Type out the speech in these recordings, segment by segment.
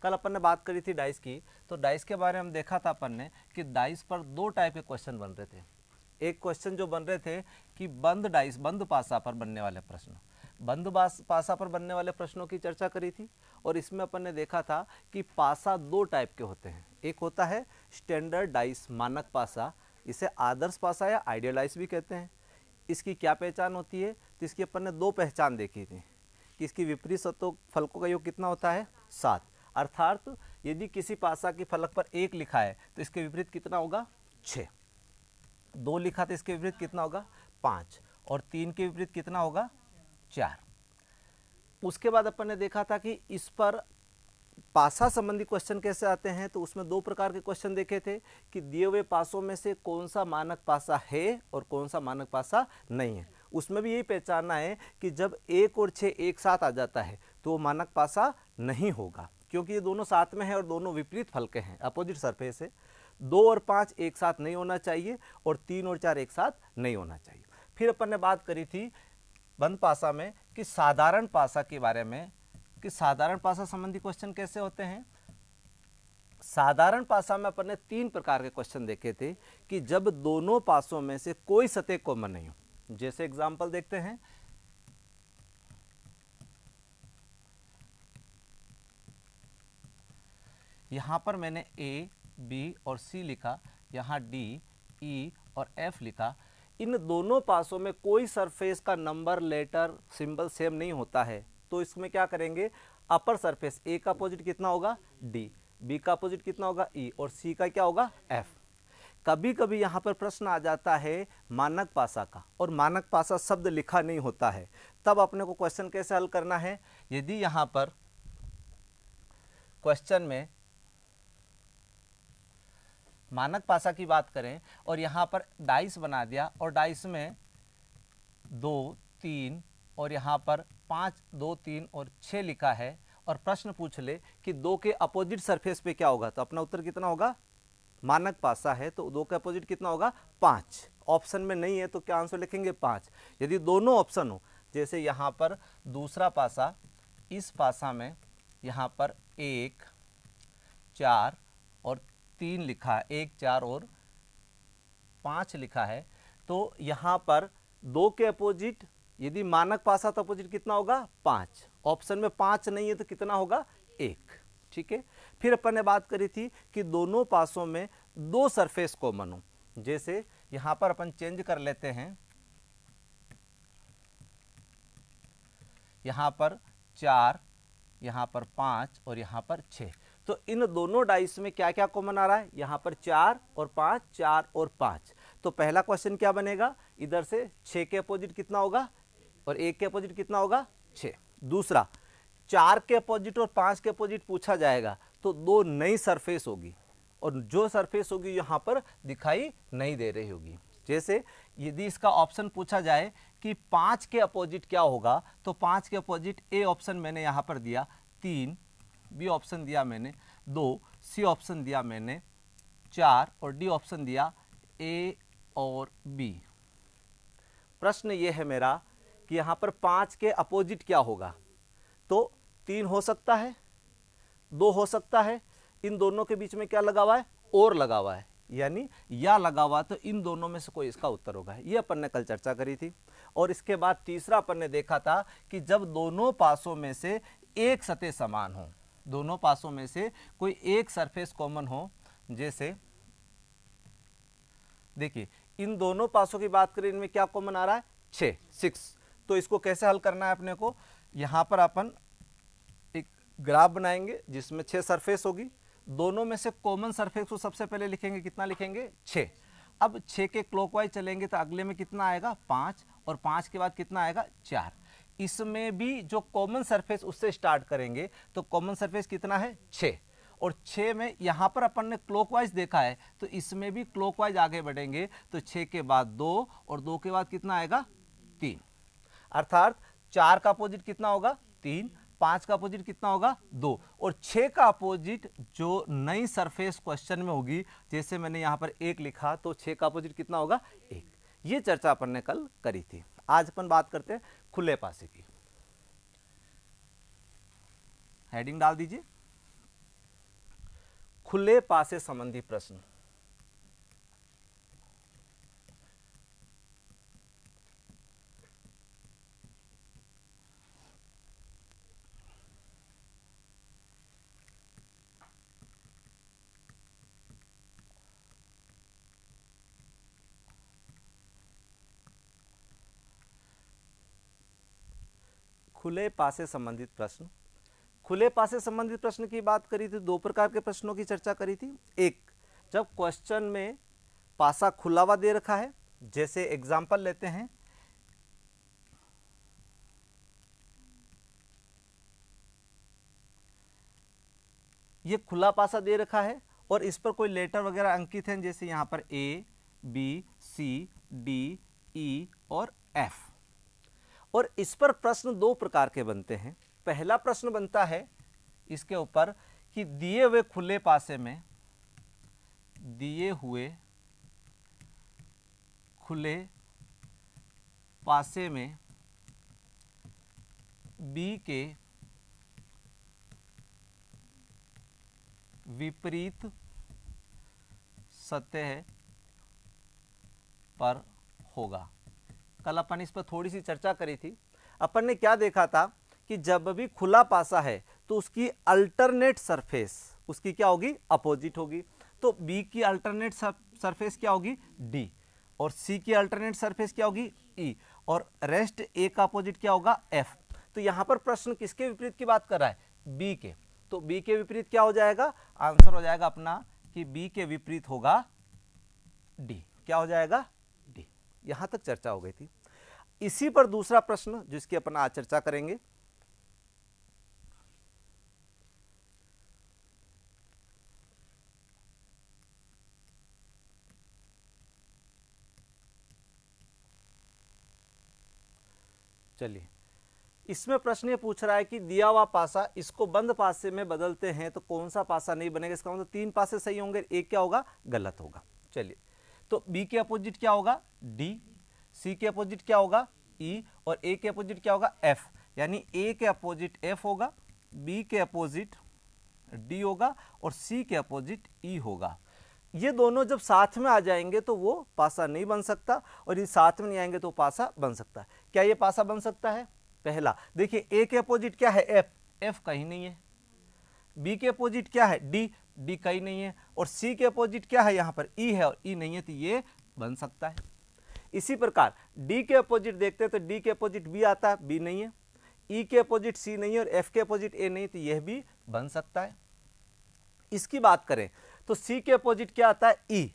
कल अपन ने बात करी थी डाइस की, तो डाइस के बारे में हम देखा था अपन ने कि डाइस पर दो टाइप के क्वेश्चन बन रहे थे। एक क्वेश्चन जो बन रहे थे कि बंद डाइस, बंद पासा पर बनने वाले प्रश्न, बंद पासा पर बनने वाले प्रश्नों की चर्चा करी थी। और इसमें अपन ने देखा था कि पासा दो टाइप के होते हैं। एक होता है स्टैंडर्ड डाइस, मानक पासा, इसे आदर्श पासा या आइडियल डाइस भी कहते हैं। इसकी क्या पहचान होती है? तो इसकी अपन ने दो पहचान देखी थी कि इसकी विपरीत सतों फलकों का योग कितना होता है? 7। अर्थात यदि किसी पासा की फलक पर 1 लिखा है तो इसके विपरीत कितना होगा? 6। 2 लिखा तो इसके विपरीत कितना होगा? 5। और 3 के विपरीत कितना होगा? 4। उसके बाद अपन ने देखा था कि इस पर पासा संबंधी क्वेश्चन कैसे आते हैं, तो उसमें दो प्रकार के क्वेश्चन देखे थे कि दिए हुए पासों में से कौन सा मानक पासा है और कौन सा मानक पासा नहीं है। उसमें भी यही पहचानना है कि जब 1 और 6 एक साथ आ जाता है तो वो मानक पासा नहीं होगा, क्योंकि ये दोनों साथ में है और दोनों विपरीत फल के हैं, अपोजिट सरफेस है। 2 और 5 एक साथ नहीं होना चाहिए और 3 और 4 एक साथ नहीं होना चाहिए। फिर अपन ने बात करी थी बंद पासा में कि साधारण पासा के बारे में, कि साधारण पासा संबंधी क्वेश्चन कैसे होते हैं। साधारण पासा में अपन ने 3 प्रकार के क्वेश्चन देखे थे कि जब दोनों पासों में से कोई सतह कॉमन नहीं हो। जैसे एग्जांपल देखते हैं, यहां पर मैंने ए, बी और सी लिखा, यहां डी, ई और एफ लिखा। इन दोनों पासों में कोई सरफेस का नंबर, लेटर, सिंबल सेम नहीं होता है, तो इसमें क्या करेंगे? अपर सरफेस ए का अपोजिट कितना होगा? डी, बी का अपोजिट कितना होगा? ई, और सी का क्या होगा? एफ। कभी कभी यहां पर प्रश्न आ जाता है मानक पासा का, और मानक पासा शब्द लिखा नहीं होता है, तब अपने को क्वेश्चन कैसे हल करना है? यदि यहां पर क्वेश्चन में मानक पासा की बात करें और यहाँ पर डाइस बना दिया और डाइस में 2, 3 और यहाँ पर 5, 2, 3 और 6 लिखा है, और प्रश्न पूछ ले कि 2 के अपोजिट सरफेस पे क्या होगा, तो अपना उत्तर कितना होगा? मानक पासा है तो 2 के अपोजिट कितना होगा? 5। ऑप्शन में नहीं है तो क्या आंसर लिखेंगे? 5। यदि दोनों ऑप्शन हो, जैसे यहाँ पर दूसरा पासा, इस पासा में यहाँ पर 1, 4 और 3 लिखा है, 1, 4 और 5 लिखा है, तो यहाँ पर 2 के अपोजिट, यदि मानक पासा तो अपोजिट कितना होगा? 5। ऑप्शन में 5 नहीं है तो कितना होगा? 1। ठीक है। फिर अपन ने बात करी थी कि दोनों पासों में 2 सरफेस कॉमन हो। जैसे यहाँ पर अपन चेंज कर लेते हैं, यहाँ पर 4, यहाँ पर 5 और यहाँ पर 6, तो इन दोनों डाइस में क्या क्या कॉमन आ रहा है? यहाँ पर 4 और 5, 4 और 5। तो पहला क्वेश्चन क्या बनेगा? इधर से 6 के अपोजिट कितना होगा और 1 के अपोजिट कितना होगा? 6। दूसरा, 4 के अपोजिट और 5 के अपोजिट पूछा जाएगा तो 2 नई सरफेस होगी, और जो सरफेस होगी यहाँ पर दिखाई नहीं दे रही होगी। जैसे यदि इसका ऑप्शन पूछा जाए कि 5 के अपोजिट क्या होगा, तो 5 के अपोजिट ए ऑप्शन मैंने यहाँ पर दिया, 3 बी ऑप्शन दिया मैंने, 2 सी ऑप्शन दिया मैंने, 4 और डी ऑप्शन दिया, ए और बी। प्रश्न ये है मेरा कि यहाँ पर 5 के अपोजिट क्या होगा, तो 3 हो सकता है, 2 हो सकता है, इन दोनों के बीच में क्या लगा हुआ है? और लगा हुआ है, यानी या लगा हुआ, तो इन दोनों में से कोई इसका उत्तर होगा। ये अपन ने कल चर्चा करी थी। और इसके बाद तीसरा अपन ने देखा था कि जब दोनों पासों में से एक सतह समान हो, दोनों पासों में से कोई एक सरफेस कॉमन हो। जैसे देखिए, इन दोनों पासों की बात करें, इनमें क्या कॉमन आ रहा है? 6। तो इसको कैसे हल करना है अपने को? यहां पर अपन एक ग्राफ बनाएंगे जिसमें 6 सरफेस होगी, दोनों में से कॉमन सरफेस को सबसे पहले लिखेंगे, कितना लिखेंगे? 6। अब 6 के क्लॉकवाइज चलेंगे तो अगले में कितना आएगा? 5, और 5 के बाद कितना आएगा? 4। इसमें भी जो कॉमन सरफेस उससे स्टार्ट करेंगे, तो कॉमन सरफेस कितना है? 6। और 6 में यहाँ पर अपन ने क्लॉकवाइज देखा है, तो इसमें भी क्लॉकवाइज आगे बढ़ेंगे, तो 6 के बाद 2 और 2 के बाद कितना आएगा? 3। अर्थात 4 का अपोजिट कितना होगा? 3, 5 का अपोजिट कितना होगा? 2, और 6 का अपोजिट जो नई सरफेस क्वेश्चन में होगी, जैसे मैंने यहाँ पर 1 लिखा, तो 6 का अपोजिट कितना होगा? 1। ये चर्चा अपन ने कल करी थी। आज अपन बात करते हैं खुले पासे की। हेडिंग डाल दीजिए। खुले पा से संबंधित प्रश्न। खुले पा से संबंधित प्रश्न। खुले पा से संबंधित प्रश्न की बात करी थी, दो प्रकार के प्रश्नों की चर्चा करी थी। एक, जब क्वेश्चन में पासा खुला हुआ दे रखा है, जैसे एग्जांपल लेते हैं, ये खुला पासा दे रखा है और इस पर कोई लेटर वगैरह अंकित हैं, जैसे यहां पर ए, बी, सी, डी, ई और एफ। और इस पर प्रश्न दो प्रकार के बनते हैं। पहला प्रश्न बनता है इसके ऊपर कि दिए हुए खुले पासे में, दिए हुए खुले पासे में बी के विपरीत सतह पर होगा। कल अपन इस पर थोड़ी सी चर्चा करी थी। अपन ने क्या देखा था कि जब भी खुला पासा है तो उसकी अल्टरनेट सरफेस, उसकी क्या होगी, अपोजिट होगी। तो बी की अल्टरनेट सरफेस क्या होगी, डी, और सी की अल्टरनेट सरफेस क्या होगी, ई, और रेस्ट ए का अपोजिट क्या होगा, एफ। तो यहां पर प्रश्न किसके विपरीत की बात कर रहा है, बी के। तो बी के विपरीत क्या हो जाएगा, आंसर हो जाएगा अपना कि बी के विपरीत होगा डी। क्या हो जाएगा, डी। यहां तक चर्चा हो गई थी। इसी पर दूसरा प्रश्न जिसकी अपन आज चर्चा करेंगे, चलिए इसमें प्रश्न ये पूछ रहा है कि दिया हुआ पासा, इसको बंद पासे में बदलते हैं तो कौन सा पासा नहीं बनेगा। इसका मतलब तीन पासे सही होंगे, एक क्या होगा, गलत होगा। चलिए, तो बी के अपोजिट क्या होगा, डी, सी के अपोजिट क्या होगा, ई, और ए के अपोजिट क्या होगा, एफ। यानी ए के अपोजिट एफ होगा, बी के अपोजिट डी होगा और सी के अपोजिट ई होगा। ये दोनों जब साथ में आ जाएंगे तो वो पासा नहीं बन सकता, और ये साथ में नहीं आएंगे तो पासा बन सकता है। क्या ये पासा बन सकता है, पहला देखिए, ए के अपोजिट क्या है, एफ, एफ कहीं नहीं है। बी के अपोजिट क्या है, डी, डी कहीं नहीं है। और सी के अपोजिट क्या है, यहां पर ई है और ई नहीं है, तो ये बन सकता है। इसी प्रकार डी के अपोजिट देखते हैं तो डी के अपोजिट बी आता है, बी नहीं है। ई के अपोजिट सी नहीं है और एफ के अपोजिट ए नहीं, तो यह भी बन सकता है। इसकी बात करें तो सी के अपोजिट क्या आता है, ई,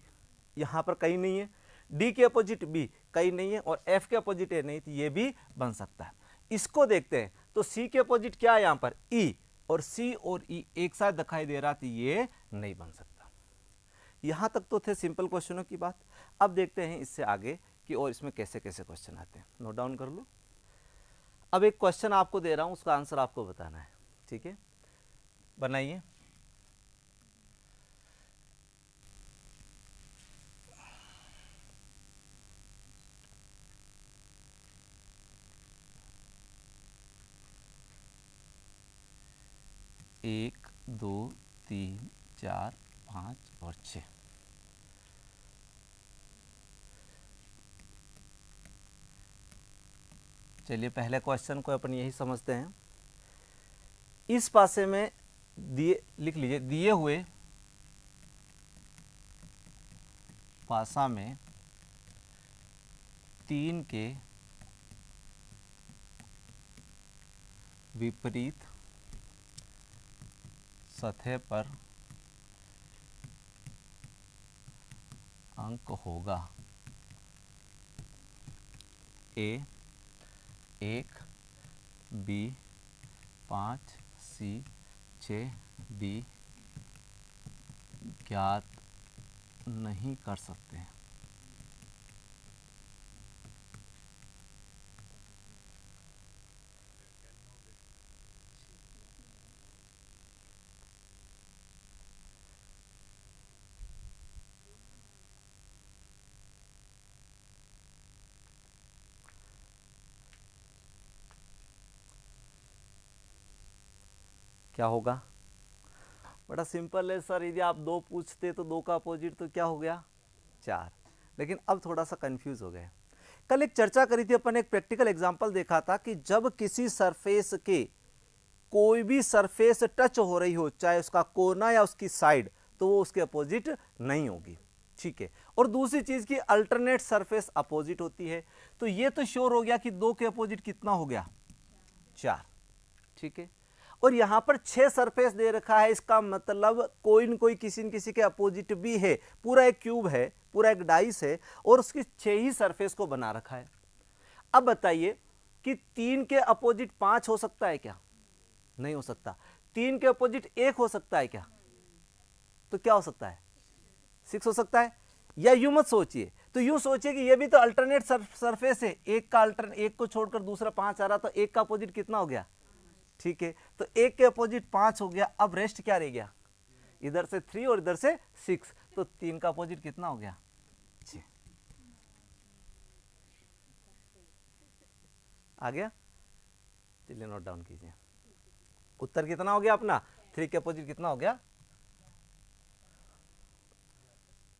यहां पर कहीं नहीं है। डी के अपोजिट बी कहीं नहीं है और एफ के अपोजिट ए नहीं, तो ये भी बन सकता है। इसको देखते हैं तो सी के अपोजिट क्या है, यहां पर ई, और सी और ई एक साथ दिखाई दे रहा, तो ये नहीं बन सकता। यहां तक तो थे सिंपल क्वेश्चनों की बात। अब देखते हैं इससे आगे कि और इसमें कैसे कैसे क्वेश्चन आते हैं। नोट डाउन कर लो। अब एक क्वेश्चन आपको दे रहा हूं, उसका आंसर आपको बताना है, ठीक है, बनाइए। एक, दो, तीन, चार, पाँच और 6। चलिए पहले क्वेश्चन को अपन यही समझते हैं। इस पासे में दिए, लिख लीजिए, दिए हुए पासा में 3 के विपरीत सतह पर अंक होगा। ए 1, बी 5, सी 6, डी ज्ञात नहीं कर सकते। क्या होगा, बड़ा सिंपल है सर, यदि आप 2 पूछते तो 2 का अपोजिट तो क्या हो गया 4, लेकिन अब थोड़ा सा कंफ्यूज हो गए। कल एक चर्चा करी थी अपन, एक प्रैक्टिकल एग्जांपल देखा था कि जब किसी सरफेस के कोई भी सरफेस टच हो रही हो, चाहे उसका कोना या उसकी साइड, तो वो उसके अपोजिट नहीं होगी, ठीक है। और दूसरी चीज की अल्टरनेट सरफेस अपोजिट होती है। तो ये तो श्योर हो गया कि 2 के अपोजिट कितना हो गया 4, ठीक है। और यहां पर 6 सरफेस दे रखा है, इसका मतलब कोई न कोई किसी न किसी के अपोजिट भी है। पूरा एक क्यूब है, पूरा एक डाइस है और उसकी 6 ही सरफेस को बना रखा है। अब बताइए कि 3 के अपोजिट 5 हो सकता है क्या? नहीं हो सकता। 3 के अपोजिट 1 हो सकता है क्या? तो क्या हो सकता है 6 हो सकता है। या यूं मत सोचिए, तो यूं सोचिए कि ये भी तो अल्टरनेट सरफेस है, एक को छोड़कर दूसरा 5 आ रहा, तो एक का अपोजिट कितना हो गया, ठीक है। तो एक के अपोजिट 5 हो गया, अब रेस्ट क्या रह गया, इधर से 3 और इधर से 6, तो 3 का अपोजिट कितना हो गया 6। आ गया, चलिए नोट डाउन कीजिए। उत्तर कितना हो गया अपना, 3 के अपोजिट कितना हो गया,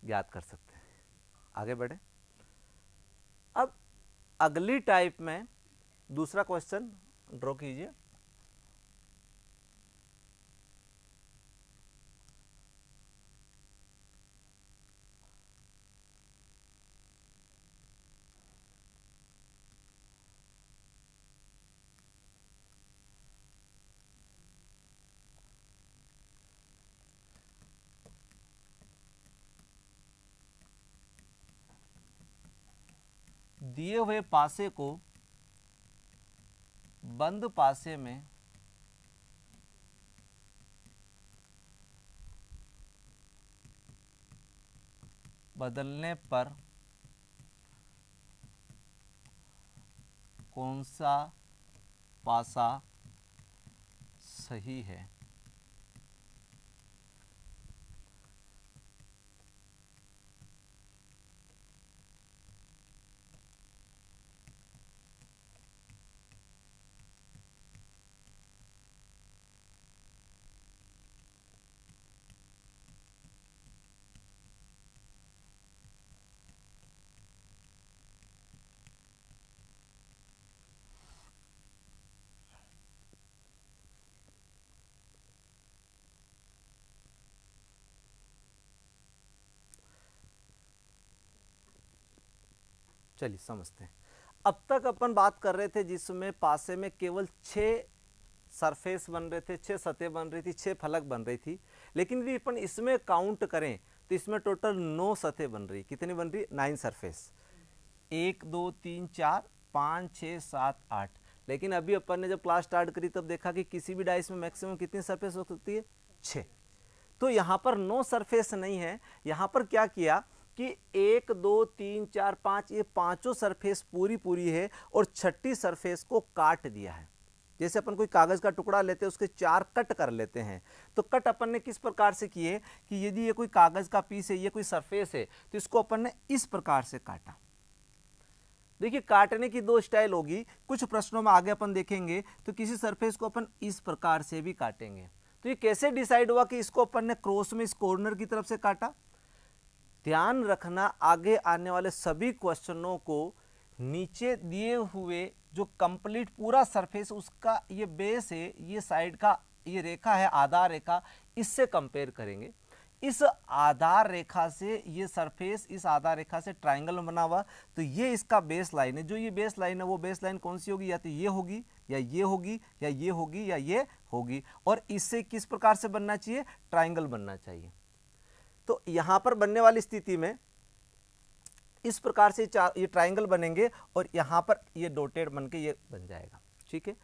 याद कर सकते हैं। आगे बढ़े। अब अगली टाइप में दूसरा क्वेश्चन ड्रॉ कीजिए। दिए हुए पासे को बंद पासे में बदलने पर कौन सा पासा सही है? चलिए समझते हैं। अब तक अपन बात कर रहे थे जिसमें पासे में केवल 6 सरफेस बन रहे थे, 6 सतह बन रही थी, 6 फलक बन रही थी। लेकिन यदि अपन इसमें काउंट करें तो इसमें टोटल 9 सतह बन रही। कितनी बन रही? 9 सरफेस। 1 2 3 4 5 6 7 8। लेकिन अभी अपन ने जब क्लास स्टार्ट करी तब देखा कि किसी भी डाइस में मैक्सिमम कितनी सरफेस हो सकती है, 6। तो यहाँ पर 9 सरफेस नहीं है, यहाँ पर क्या किया कि 1 2 3 4 5 ये पांचों सरफेस पूरी है और छठी सरफेस को काट दिया है। जैसे अपन कोई कागज का टुकड़ा लेते हैं, उसके 4 कट कर लेते हैं। तो कट अपन ने किस प्रकार से किए कि यदि ये कोई कागज का पीस है, ये कोई सरफेस है, तो इसको अपन ने इस प्रकार से काटा। देखिए काटने की 2 स्टाइल होगी, कुछ प्रश्नों में आगे अपन देखेंगे। तो किसी सरफेस को अपन इस प्रकार से भी काटेंगे। तो ये कैसे डिसाइड हुआ कि इसको अपन ने क्रॉस में इस कॉर्नर की तरफ से काटा? ध्यान रखना, आगे आने वाले सभी क्वेश्चनों को नीचे दिए हुए जो कंप्लीट पूरा सरफेस उसका ये बेस है, ये साइड का ये रेखा है आधार रेखा, इससे कंपेयर करेंगे। इस आधार रेखा से ये सरफेस इस आधार रेखा से ट्राइंगल बना हुआ, तो ये इसका बेस लाइन है। जो ये बेस लाइन है वो बेस लाइन कौन सी होगी? या तो ये होगी या ये होगी या ये होगी या ये होगी। और इससे किस प्रकार से बनना चाहिए? ट्राइंगल बनना चाहिए। तो यहां पर बनने वाली स्थिति में इस प्रकार से ये ट्राइंगल बनेंगे और यहां पर ये डॉटेड बन के ये बन जाएगा, ठीक है।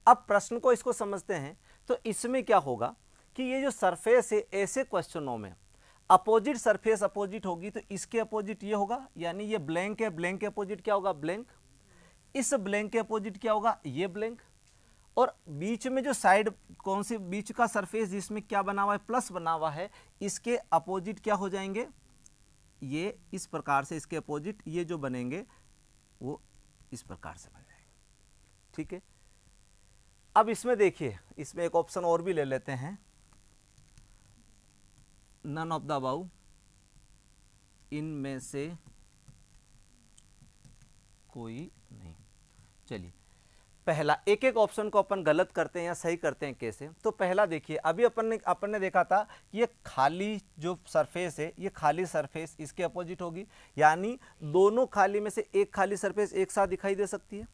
अब प्रश्न को इसको समझते हैं। तो इसमें क्या होगा कि ये जो सरफेस है, ऐसे क्वेश्चनों में अपोजिट सरफेस अपोजिट होगी, तो इसके अपोजिट ये होगा, यानी ये ब्लैंक है, ब्लैंक के अपोजिट क्या होगा? ब्लैंक। इस ब्लैंक के अपोजिट क्या होगा? ये ब्लैंक। और बीच में जो साइड कौन सी बीच का सरफेस जिसमें क्या बना हुआ है? प्लस बना हुआ है, इसके अपोजिट क्या हो जाएंगे? ये इस प्रकार से इसके अपोजिट ये जो बनेंगे वो इस प्रकार से बन जाएंगे, ठीक है। अब इसमें देखिए, इसमें एक ऑप्शन और भी ले लेते हैं। नन ऑफ द अबाउ, इनमें से कोई नहीं। चलिए पहला, एक एक ऑप्शन को अपन गलत करते हैं या सही करते हैं कैसे। तो पहला देखिए, अभी अपन ने देखा था कि ये खाली जो सरफेस है, ये खाली सरफेस इसके अपोजिट होगी, यानी दोनों खाली में से एक खाली सरफेस एक साथ दिखाई दे सकती है।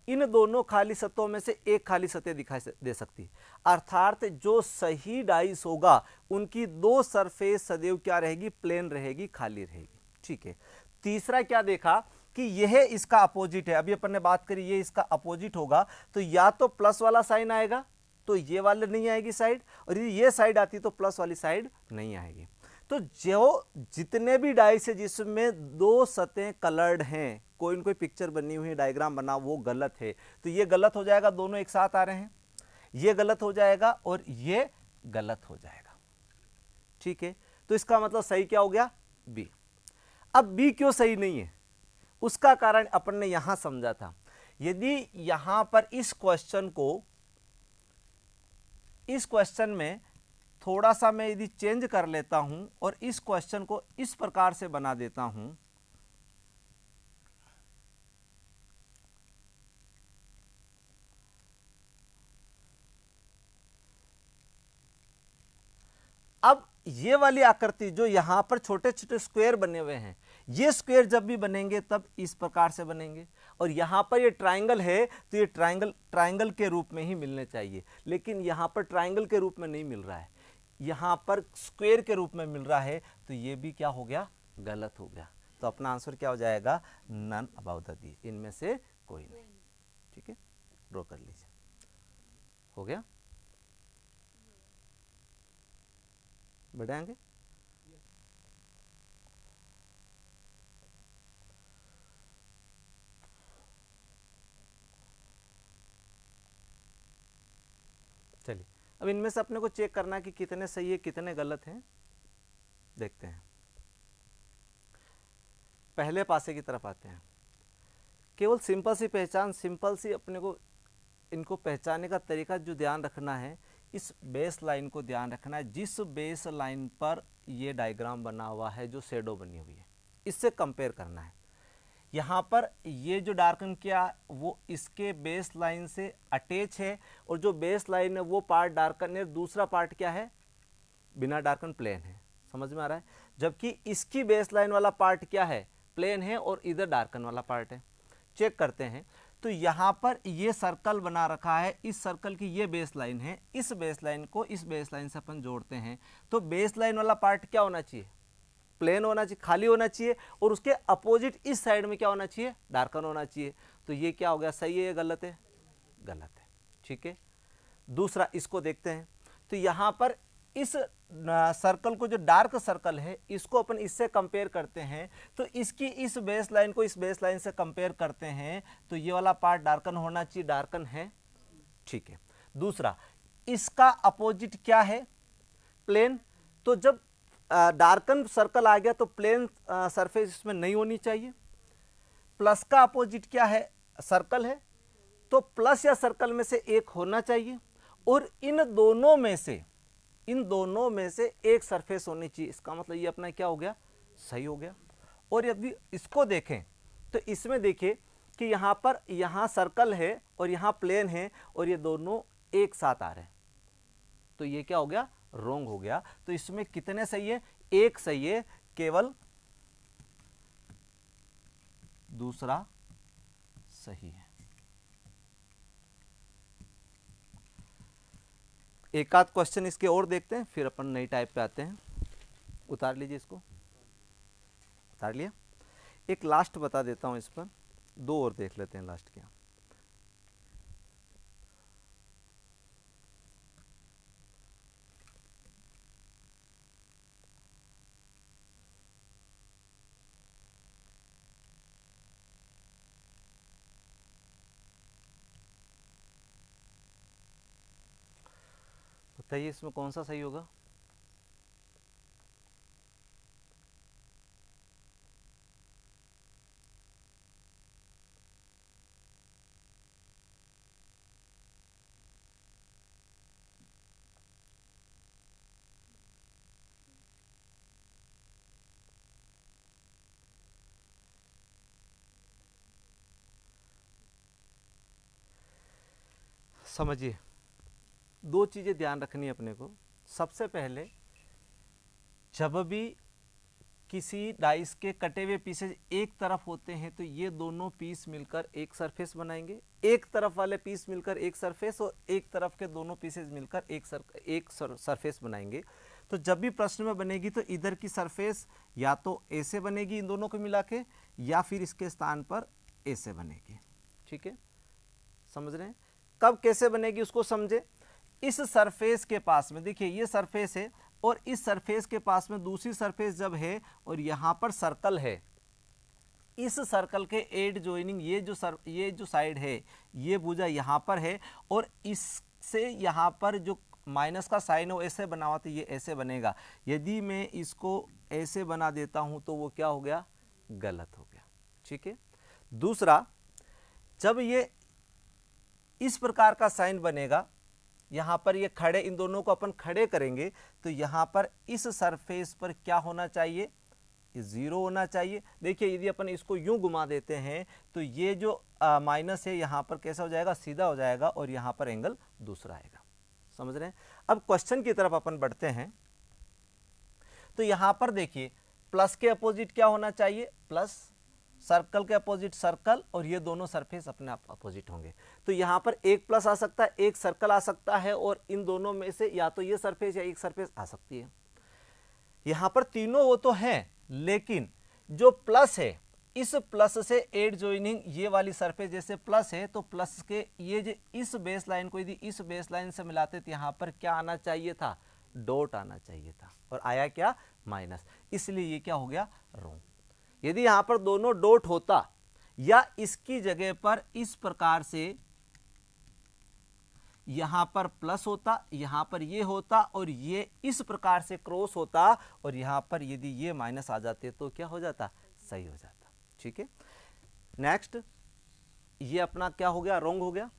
इन दोनों खाली सतहों में से एक खाली सतह दिखाई दे सकती है, अर्थात जो सही डाइस होगा उनकी दो सरफेस सदैव क्या रहेगी, प्लेन रहेगी, खाली रहेगी। ठीक है। तीसरा क्या देखा कि यह इसका अपोजिट है, अभी अपन ने बात करी ये इसका अपोजिट होगा, तो या तो प्लस वाला साइन आएगा तो ये वाले नहीं आएगी साइड, और यदि ये साइड आती तो प्लस वाली साइड नहीं आएगी। तो जो जितने भी डाइस है जिसमें दो सतहें कलर्ड हैं, कोई न कोई पिक्चर बनी हुई है, डायग्राम बना, वो गलत है, तो ये गलत हो जाएगा, दोनों एक साथ आ रहे हैं, ये गलत हो जाएगा और ये गलत हो जाएगा। ठीक है, तो इसका मतलब सही क्या हो गया, बी। अब बी क्यों सही नहीं है, उसका कारण अपन ने यहां समझा था। यदि यहां पर इस क्वेश्चन में थोड़ा सा मैं यदि चेंज कर लेता हूं और इस क्वेश्चन को इस प्रकार से बना देता हूं, अब ये वाली आकृति जो यहां पर छोटे छोटे स्क्वायर बने हुए हैं, ये स्क्वायर जब भी बनेंगे तब इस प्रकार से बनेंगे, और यहां पर ये ट्रायंगल है तो ये ट्रायंगल के रूप में ही मिलने चाहिए, लेकिन यहां पर ट्रायंगल के रूप में नहीं मिल रहा है, यहां पर स्क्वायर के रूप में मिल रहा है, तो ये भी क्या हो गया, गलत हो गया। तो अपना आंसर क्या हो जाएगा, नन अबाउट द बी, इनमें से कोई नहीं। ठीक है, ड्रॉ कर लीजिए, हो गया, बढ़ाएंगे। चलिए अब इनमें से अपने को चेक करना है कि कितने सही है कितने गलत हैं, देखते हैं। पहले पासे की तरफ आते हैं। केवल सिंपल सी पहचान, सिंपल सी अपने को इनको पहचानने का तरीका जो ध्यान रखना है, इस बेस लाइन को ध्यान रखना है, जिस बेस लाइन पर ये डायग्राम बना हुआ है, जो शेडो बनी हुई है, इससे कंपेयर करना है। यहाँ पर ये जो डार्कन किया वो इसके बेस लाइन से अटैच है, और जो बेस लाइन है वो पार्ट डार्कन है, दूसरा पार्ट क्या है, बिना डार्कन प्लेन है। समझ में आ रहा है, जबकि इसकी बेस लाइन वाला पार्ट क्या है, प्लेन है, और इधर डार्कन वाला पार्ट है। चेक करते हैं, तो यहाँ पर ये सर्कल बना रखा है, इस सर्कल की ये बेस लाइन है, इस बेस लाइन को इस बेस लाइन से अपन जोड़ते हैं, तो बेस लाइन वाला पार्ट क्या होना चाहिए, प्लेन होना चाहिए, खाली होना चाहिए, और उसके अपोजिट इस साइड में क्या होना चाहिए, डार्कन होना चाहिए। तो ये क्या हो गया, सही है या गलत है, गलत है। ठीक है, दूसरा इसको देखते हैं, तो यहां पर इस सर्कल को, जो डार्क सर्कल है, इसको अपन इससे कंपेयर करते हैं, तो इसकी इस बेस लाइन को इस बेस लाइन से कंपेयर करते हैं, तो ये वाला पार्ट डार्कन होना चाहिए, डार्कन है। ठीक है, दूसरा इसका अपोजिट क्या है, प्लेन। तो जब डार्कन सर्कल आ गया तो प्लेन सरफेस इसमें नहीं होनी चाहिए। प्लस का अपोजिट क्या है, सर्कल है, तो प्लस या सर्कल में से एक होना चाहिए, और इन दोनों में से एक सरफेस होनी चाहिए। इसका मतलब ये अपना क्या हो गया, सही हो गया। और यदि इसको देखें तो इसमें देखिए कि यहां पर यहां सर्कल है और यहां प्लेन है, और ये दोनों एक साथ आ रहे हैं, तो ये क्या हो गया, रॉन्ग हो गया। तो इसमें कितने सही है, एक सही है, केवल दूसरा सही है। एक आध क्वेश्चन इसके और देखते हैं, फिर अपन नई टाइप पे आते हैं। उतार लीजिए, इसको उतार लिया। एक लास्ट बता देता हूं, इस पर दो और देख लेते हैं लास्ट क्या। बताइए इसमें कौन सा सही होगा, समझिए, दो चीज़ें ध्यान रखनी है अपने को। सबसे पहले, जब भी किसी डाइस के कटे हुए पीसेज एक तरफ होते हैं तो ये दोनों पीस मिलकर एक सरफेस बनाएंगे, एक तरफ वाले पीस मिलकर एक सरफेस और एक तरफ के दोनों पीसेज मिलकर एक सरफेस बनाएंगे। तो जब भी प्रश्न में बनेगी तो इधर की सरफेस या तो ऐसे बनेगी इन दोनों को मिला के, या फिर इसके स्थान पर ऐसे बनेगी। ठीक है, समझ रहे हैं? कब कैसे बनेगी उसको समझे। इस सरफेस के पास में देखिए ये सरफेस है और इस सरफेस के पास में दूसरी सरफेस जब है और यहां पर सर्कल है, इस सर्कल के एड जॉइनिंग ये जो साइड है, ये भुजा यहां पर है और इससे यहां पर जो माइनस का साइन है ऐसे बना हुआ, तो ये ऐसे बनेगा। यदि मैं इसको ऐसे बना देता हूं तो वो क्या हो गया? गलत हो गया। ठीक है। दूसरा, जब ये इस प्रकार का साइन बनेगा, यहां पर ये खड़े, इन दोनों को अपन खड़े करेंगे तो यहां पर इस सरफेस पर क्या होना चाहिए? जीरो होना चाहिए। देखिए यदि अपन इसको यूं घुमा देते हैं तो ये जो माइनस है यहां पर कैसा हो जाएगा? सीधा हो जाएगा और यहां पर एंगल दूसरा आएगा। समझ रहे हैं? अब क्वेश्चन की तरफ अपन बढ़ते हैं। तो यहां पर देखिए प्लस के अपोजिट क्या होना चाहिए? प्लस, सर्कल के अपोजिट सर्कल, और ये दोनों सरफेस अपने आप अपोजिट होंगे। तो यहां पर एक प्लस आ सकता है, एक सर्कल आ सकता है, और इन दोनों में से या तो ये सरफेस या एक सरफेस आ सकती है। यहां पर तीनों वो तो हैं, लेकिन जो प्लस है, इस प्लस से एड जॉइनिंग ये वाली सरफेस जैसे प्लस है, तो प्लस के ये जो इस बेस लाइन को यदि इस बेस लाइन से मिलाते तो यहां पर क्या आना चाहिए था? डॉट आना चाहिए था, और आया क्या? माइनस। इसलिए ये क्या हो गया? रॉन्ग। यदि यहां पर दोनों डॉट होता या इसकी जगह पर इस प्रकार से यहां पर प्लस होता, यहां पर ये होता और ये इस प्रकार से क्रॉस होता, और यहां पर यदि ये माइनस आ जाते तो क्या हो जाता? सही हो जाता। ठीक है। नेक्स्ट, ये अपना क्या हो गया? रॉन्ग हो गया।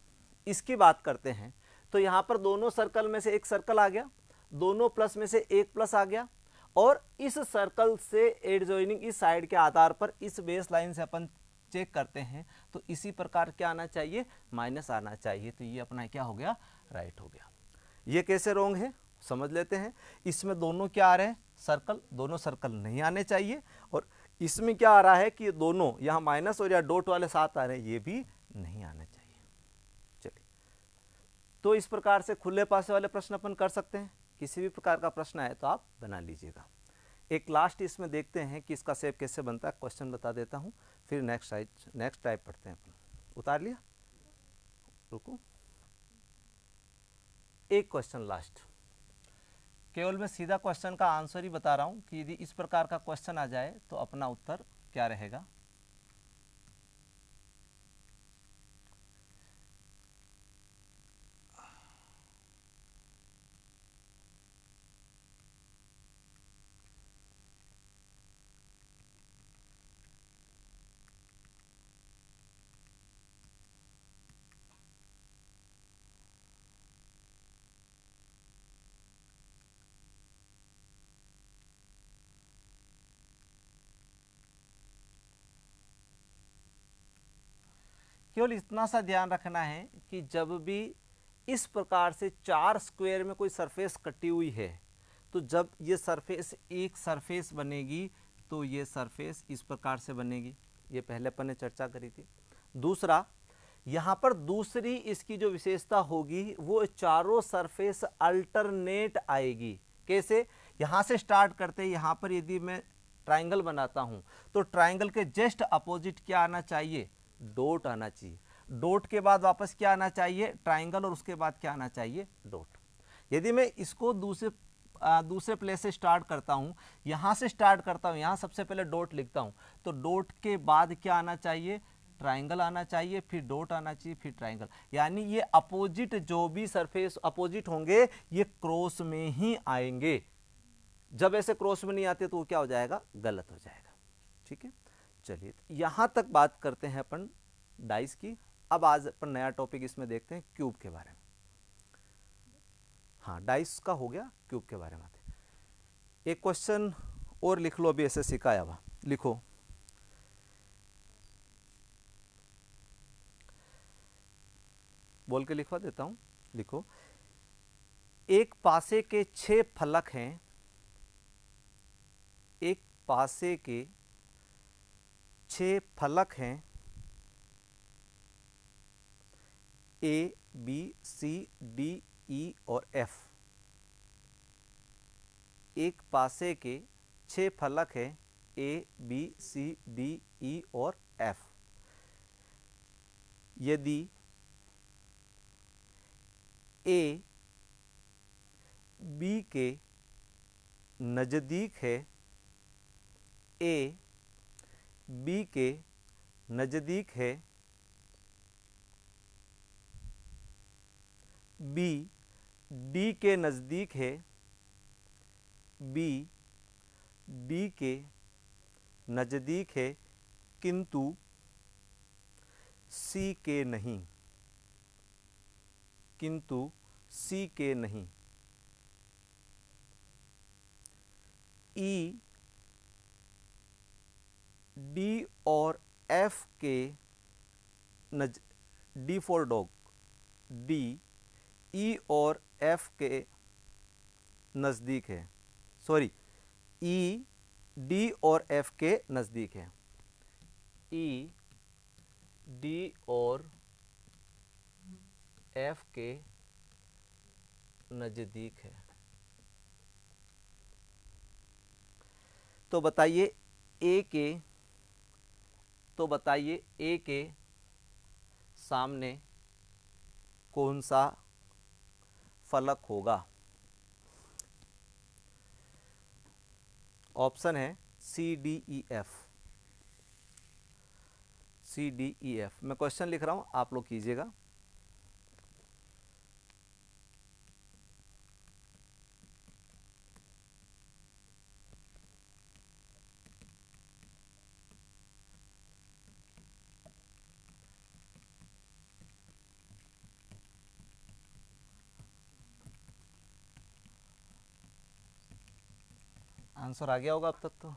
इसकी बात करते हैं। तो यहां पर दोनों सर्कल में से एक सर्कल आ गया, दोनों प्लस में से एक प्लस आ गया, और इस सर्कल से एड जॉइनिंग इस साइड के आधार पर इस बेस लाइन से अपन चेक करते हैं तो इसी प्रकार क्या आना चाहिए? माइनस आना चाहिए। तो ये अपना क्या हो गया? राइट हो गया। ये कैसे रॉन्ग है समझ लेते हैं। इसमें दोनों क्या आ रहे हैं? सर्कल। दोनों सर्कल नहीं आने चाहिए, और इसमें क्या आ रहा है कि दोनों यहाँ माइनस और या डॉट वाले साथ आ रहे हैं, ये भी नहीं आना चाहिए। चलिए, तो इस प्रकार से खुले पासे वाले प्रश्न अपन कर सकते हैं। किसी भी प्रकार का प्रश्न आए तो आप बना लीजिएगा। एक लास्ट इसमें देखते हैं कि इसका शेप कैसे बनता है, क्वेश्चन बता देता हूं, फिर नेक्स्ट टाइप पढ़ते हैं। उतार लिया? रुको, एक क्वेश्चन लास्ट। केवल मैं सीधा क्वेश्चन का आंसर ही बता रहा हूं कि यदि इस प्रकार का क्वेश्चन आ जाए तो अपना उत्तर क्या रहेगा। केवल इतना सा ध्यान रखना है कि जब भी इस प्रकार से चार स्क्वायर में कोई सरफेस कटी हुई है तो जब ये सरफेस एक सरफेस बनेगी तो ये सरफेस इस प्रकार से बनेगी। ये पहले अपन ने चर्चा करी थी। दूसरा, यहाँ पर दूसरी इसकी जो विशेषता होगी वो चारों सरफेस अल्टरनेट आएगी। कैसे? यहाँ से स्टार्ट करते हैं, यहाँ पर यदि मैं ट्राइंगल बनाता हूँ तो ट्राइंगल के जस्ट अपोजिट क्या आना चाहिए? डॉट आना चाहिए। डॉट के बाद वापस क्या आना चाहिए? ट्राइंगल, और उसके बाद क्या आना चाहिए? डॉट। यदि मैं इसको दूसरे प्लेस से स्टार्ट करता हूं, यहां से स्टार्ट करता हूं, यहां सबसे पहले डॉट लिखता हूं, तो डॉट के बाद क्या आना चाहिए? ट्राइंगल आना चाहिए, फिर डॉट आना चाहिए, फिर ट्राइंगल। यानी ये अपोजिट जो भी सरफेस अपोजिट होंगे ये क्रॉस में ही आएंगे। जब ऐसे क्रॉस में नहीं आते तो वो क्या हो जाएगा? गलत हो जाएगा। ठीक है। चलिए, यहां तक बात करते हैं अपन डाइस की। अब आज अपन नया टॉपिक इसमें देखते हैं क्यूब के बारे में। हाँ, डाइस का हो गया, क्यूब के बारे में आते हैं। एक क्वेश्चन और लिख लो, अभी ऐसे सिखाया हुआ लिखो। बोल के लिखवा देता हूँ, लिखो। एक पासे के 6 फलक हैं, एक पासे के 6 फलक हैं, ए बी सी डी ई और एफ। एक पासे के 6 फलक हैं, ए बी सी डी ई और एफ। यदि ए बी के नज़दीक है, ए बी के नज़दीक है, बी डी के नज़दीक है, बी डी के नज़दीक है, किंतु सी के नहीं, किंतु सी के नहीं। ई डी और एफ के D for dog, D E और एफ के नज़दीक है, सॉरी, ई डी और एफ के नज़दीक है, ई डी और एफ के नज़दीक है। तो बताइए ए के सामने कौन सा फलक होगा? ऑप्शन है C D E F, C D E F. मैं क्वेश्चन लिख रहा हूं, आप लोग कीजिएगा। आंसर आ गया होगा अब तक तो,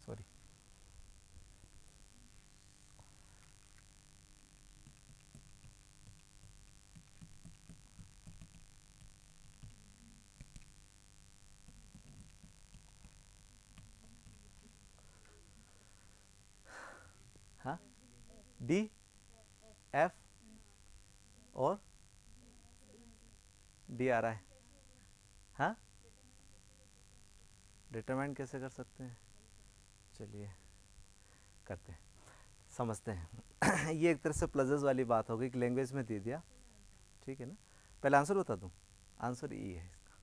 सॉरी। हाँ, डी एफ और डी आ रहा है। हाँ, डिटरमाइन कैसे कर सकते हैं? चलिए करते हैं, समझते हैं। ये एक तरह से प्लजेस वाली बात हो गई कि लैंग्वेज में दे दिया, ठीक है ना। पहले आंसर बता दूं, आंसर ई है इसका,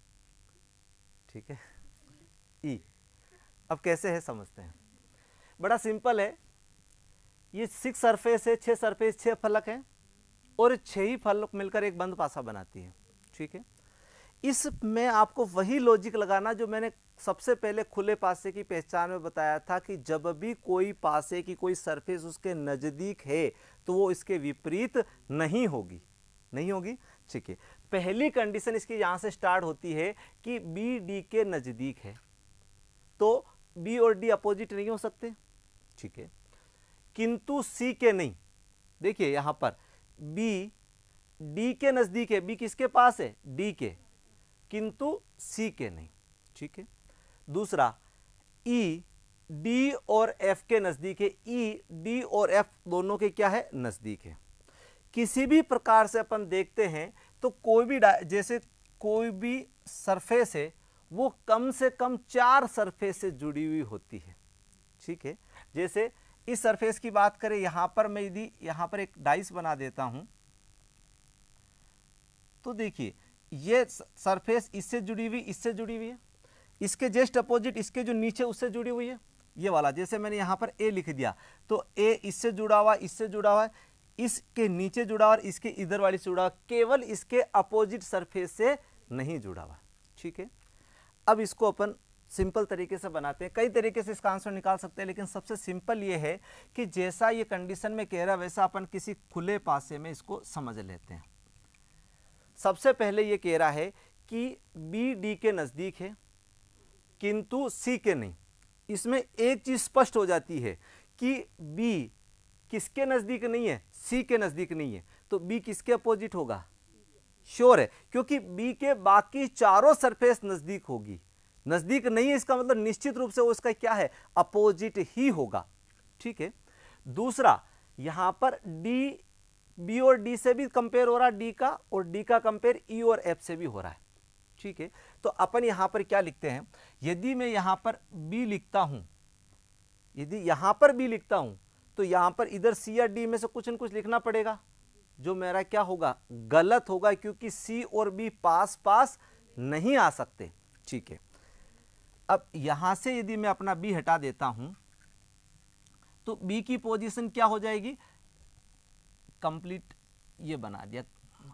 ठीक है, ई। अब कैसे है समझते हैं, बड़ा सिंपल है। ये 6 सरफेस है, 6 सरफेस 6 फलक हैं और 6 ही फलक मिलकर एक बंद पासा बनाती है, ठीक है। इसमें आपको वही लॉजिक लगाना जो मैंने सबसे पहले खुले पासे की पहचान में बताया था कि जब भी कोई पासे की कोई सरफेस उसके नज़दीक है तो वो इसके विपरीत नहीं होगी, नहीं होगी, ठीक है। पहली कंडीशन इसकी यहां से स्टार्ट होती है कि बी डी के नज़दीक है, तो बी और डी अपोजिट नहीं हो सकते, ठीक है, किंतु सी के नहीं। देखिए यहां पर बी डी के नज़दीक है, बी किसके पास है? डी के, किंतु सी के नहीं, ठीक है। दूसरा, ई डी और एफ के नज़दीक है, ई डी और एफ दोनों के क्या है? नज़दीक है। किसी भी प्रकार से अपन देखते हैं तो कोई भी जैसे कोई भी सरफेस है वो कम से कम 4 सरफेस से जुड़ी हुई होती है, ठीक है। जैसे इस सरफेस की बात करें, यहां पर मैं यदि यहां पर एक डाइस बना देता हूं तो देखिए ये सरफेस इससे जुड़ी हुई, इससे जुड़ी हुई है, इसके जस्ट अपोजिट इसके जो नीचे उससे जुड़ी हुई है, ये वाला। जैसे मैंने यहां पर ए लिख दिया तो ए इससे जुड़ा हुआ, इससे जुड़ा हुआ है, इसके नीचे जुड़ा और इसके इधर वाली से जुड़ा, केवल इसके अपोजिट सरफेस से नहीं जुड़ा हुआ, ठीक है। अब इसको अपन सिंपल तरीके से बनाते हैं, कई तरीके से इसका आंसर निकाल सकते हैं, लेकिन सबसे सिंपल ये है कि जैसा ये कंडीशन में कह रहा है वैसा अपन किसी खुले पासे में इसको समझ लेते हैं। सबसे पहले ये कह रहा है कि बी डी के नज़दीक है किंतु सी के नहीं। इसमें एक चीज स्पष्ट हो जाती है कि बी किसके नजदीक नहीं है, सी के नजदीक नहीं है, तो बी किसके अपोजिट होगा, श्योर है, क्योंकि बी के बाकी चारों सरफेस नजदीक होगी। नजदीक नहीं है इसका मतलब निश्चित रूप से वो उसका क्या है, अपोजिट ही होगा। ठीक है। दूसरा, यहां पर डी, बी और डी से भी कंपेयर हो रहा है डी का, और डी का कंपेयर ई और एफ से भी हो रहा है। ठीक है। तो अपन यहां पर क्या लिखते हैं, यदि मैं यहां पर बी लिखता हूं, यदि यहां पर बी लिखता हूं, तो यहां पर इधर सी या डी में से कुछ न कुछ लिखना पड़ेगा, जो मेरा क्या होगा, गलत होगा, क्योंकि सी और बी पास पास नहीं आ सकते। ठीक है। अब यहां से यदि मैं अपना बी हटा देता हूं, तो बी की पोजीशन क्या हो जाएगी, कंप्लीट ये बना दिया।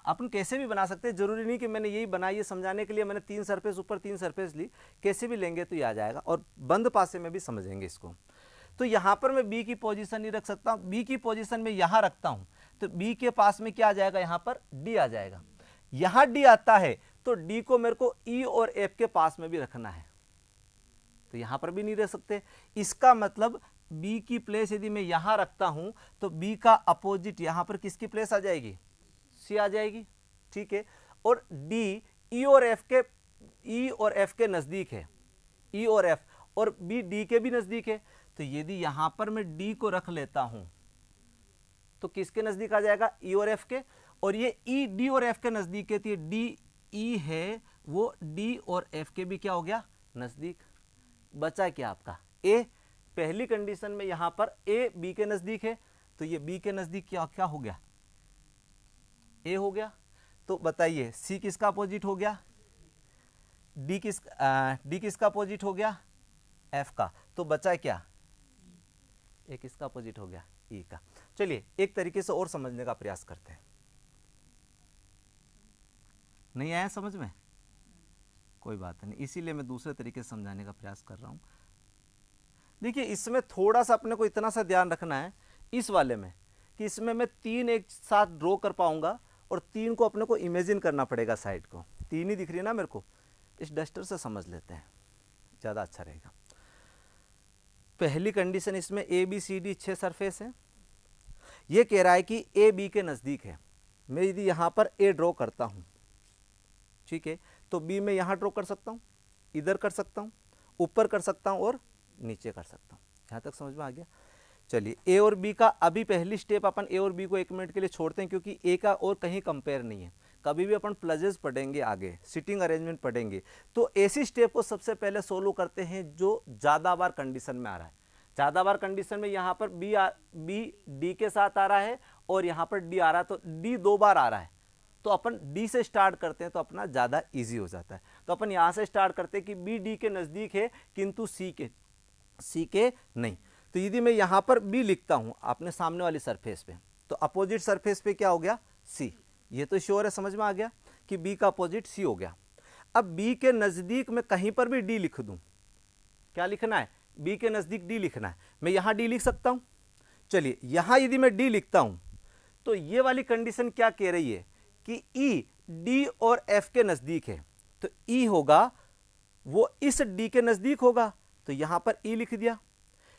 अपन कैसे भी बना सकते हैं, जरूरी नहीं कि मैंने यही बनाई है समझाने के लिए, मैंने 3 सरफेस ऊपर 3 सरफेस ली, कैसे भी लेंगे तो ये आ जाएगा, और बंद पासे में भी समझेंगे इसको। तो यहां पर मैं बी की पोजीशन नहीं रख सकता, बी की पोजीशन में यहां रखता हूं, तो बी के पास में क्या आ जाएगा, यहां पर डी आ जाएगा। यहां डी आता है तो डी को मेरे को ई और एफ के पास में भी रखना है, तो यहां पर भी नहीं रह सकते। इसका मतलब बी की प्लेस यदि मैं यहां रखता हूं, तो बी का अपोजिट यहां पर किसकी प्लेस आ जाएगी, सी आ जाएगी। ठीक है। और डी ई और एफ के नजदीक है, ई और एफ, और बी डी के भी नजदीक है, तो यदि यहां पर मैं डी को रख लेता हूं, तो किसके नजदीक आ जाएगा, ई और एफ के, और ये ई डी और एफ के नजदीक है, तो ये डी ई है, वो डी और एफ के भी क्या हो गया, नजदीक। बचा क्या आपका, ए। पहली कंडीशन में यहां पर ए बी के नजदीक है, तो ये बी के नजदीक क्या क्या हो गया, ए हो गया। तो बताइए सी किसका अपोजिट हो गया, डी किसका अपोजिट हो गया, एफ का। तो बचा क्या, ए किसका अपोजिट हो गया, ई का। चलिए एक तरीके से और समझने का प्रयास करते हैं। नहीं आया समझ में, कोई बात नहीं, इसीलिए मैं दूसरे तरीके से समझाने का प्रयास कर रहा हूं। देखिए इसमें थोड़ा सा अपने को इतना सा ध्यान रखना है इस वाले में, कि इसमें मैं 3 एक साथ ड्रॉ कर पाऊंगा, और 3 को अपने को इमेजिन करना पड़ेगा, साइड को 3 ही दिख रही है ना मेरे को। इस डस्टर से समझ लेते हैं, ज़्यादा अच्छा रहेगा। पहली कंडीशन इसमें A B C D 6 surface है, ये कह रहा है कि ए बी के नज़दीक है। मैं यदि यहाँ पर ए ड्रॉ करता हूँ, ठीक है, तो बी में यहाँ ड्रॉ कर सकता हूँ, इधर कर सकता हूँ, ऊपर कर सकता हूँ, और नीचे कर सकता हूँ। यहाँ तक समझ में आ गया। चलिए ए और बी का अभी पहली स्टेप अपन ए और बी को 1 मिनट के लिए छोड़ते हैं, क्योंकि ए का और कहीं कंपेयर नहीं है। कभी भी अपन प्लजेस पढ़ेंगे, आगे सिटिंग अरेंजमेंट पढ़ेंगे, तो ऐसी स्टेप को सबसे पहले सोल्व करते हैं जो ज़्यादा बार कंडीशन में आ रहा है। ज़्यादा बार कंडीशन में यहाँ पर बी डी के साथ आ रहा है, और यहाँ पर डी आ रहा है, तो डी 2 बार आ रहा है, तो अपन डी से स्टार्ट करते हैं, तो अपना ज़्यादा ईजी हो जाता है। तो अपन यहाँ से स्टार्ट करते हैं कि बी डी के नज़दीक है, किंतु सी के नहीं। तो यदि मैं यहाँ पर बी लिखता हूँ अपने सामने वाली सरफेस पे, तो अपोजिट सरफेस पे क्या हो गया, सी। ये तो श्योर है, समझ में आ गया कि बी का अपोजिट सी हो गया। अब बी के नज़दीक में कहीं पर भी डी लिख दूँ, क्या लिखना है, बी के नज़दीक डी लिखना है। मैं यहाँ डी लिख सकता हूँ। चलिए यहाँ यदि मैं डी लिखता हूँ, तो ये वाली कंडीशन क्या कह रही है कि ई डी और एफ के नज़दीक है, तो ई होगा वो इस डी के नज़दीक होगा, तो यहाँ पर ई लिख दिया।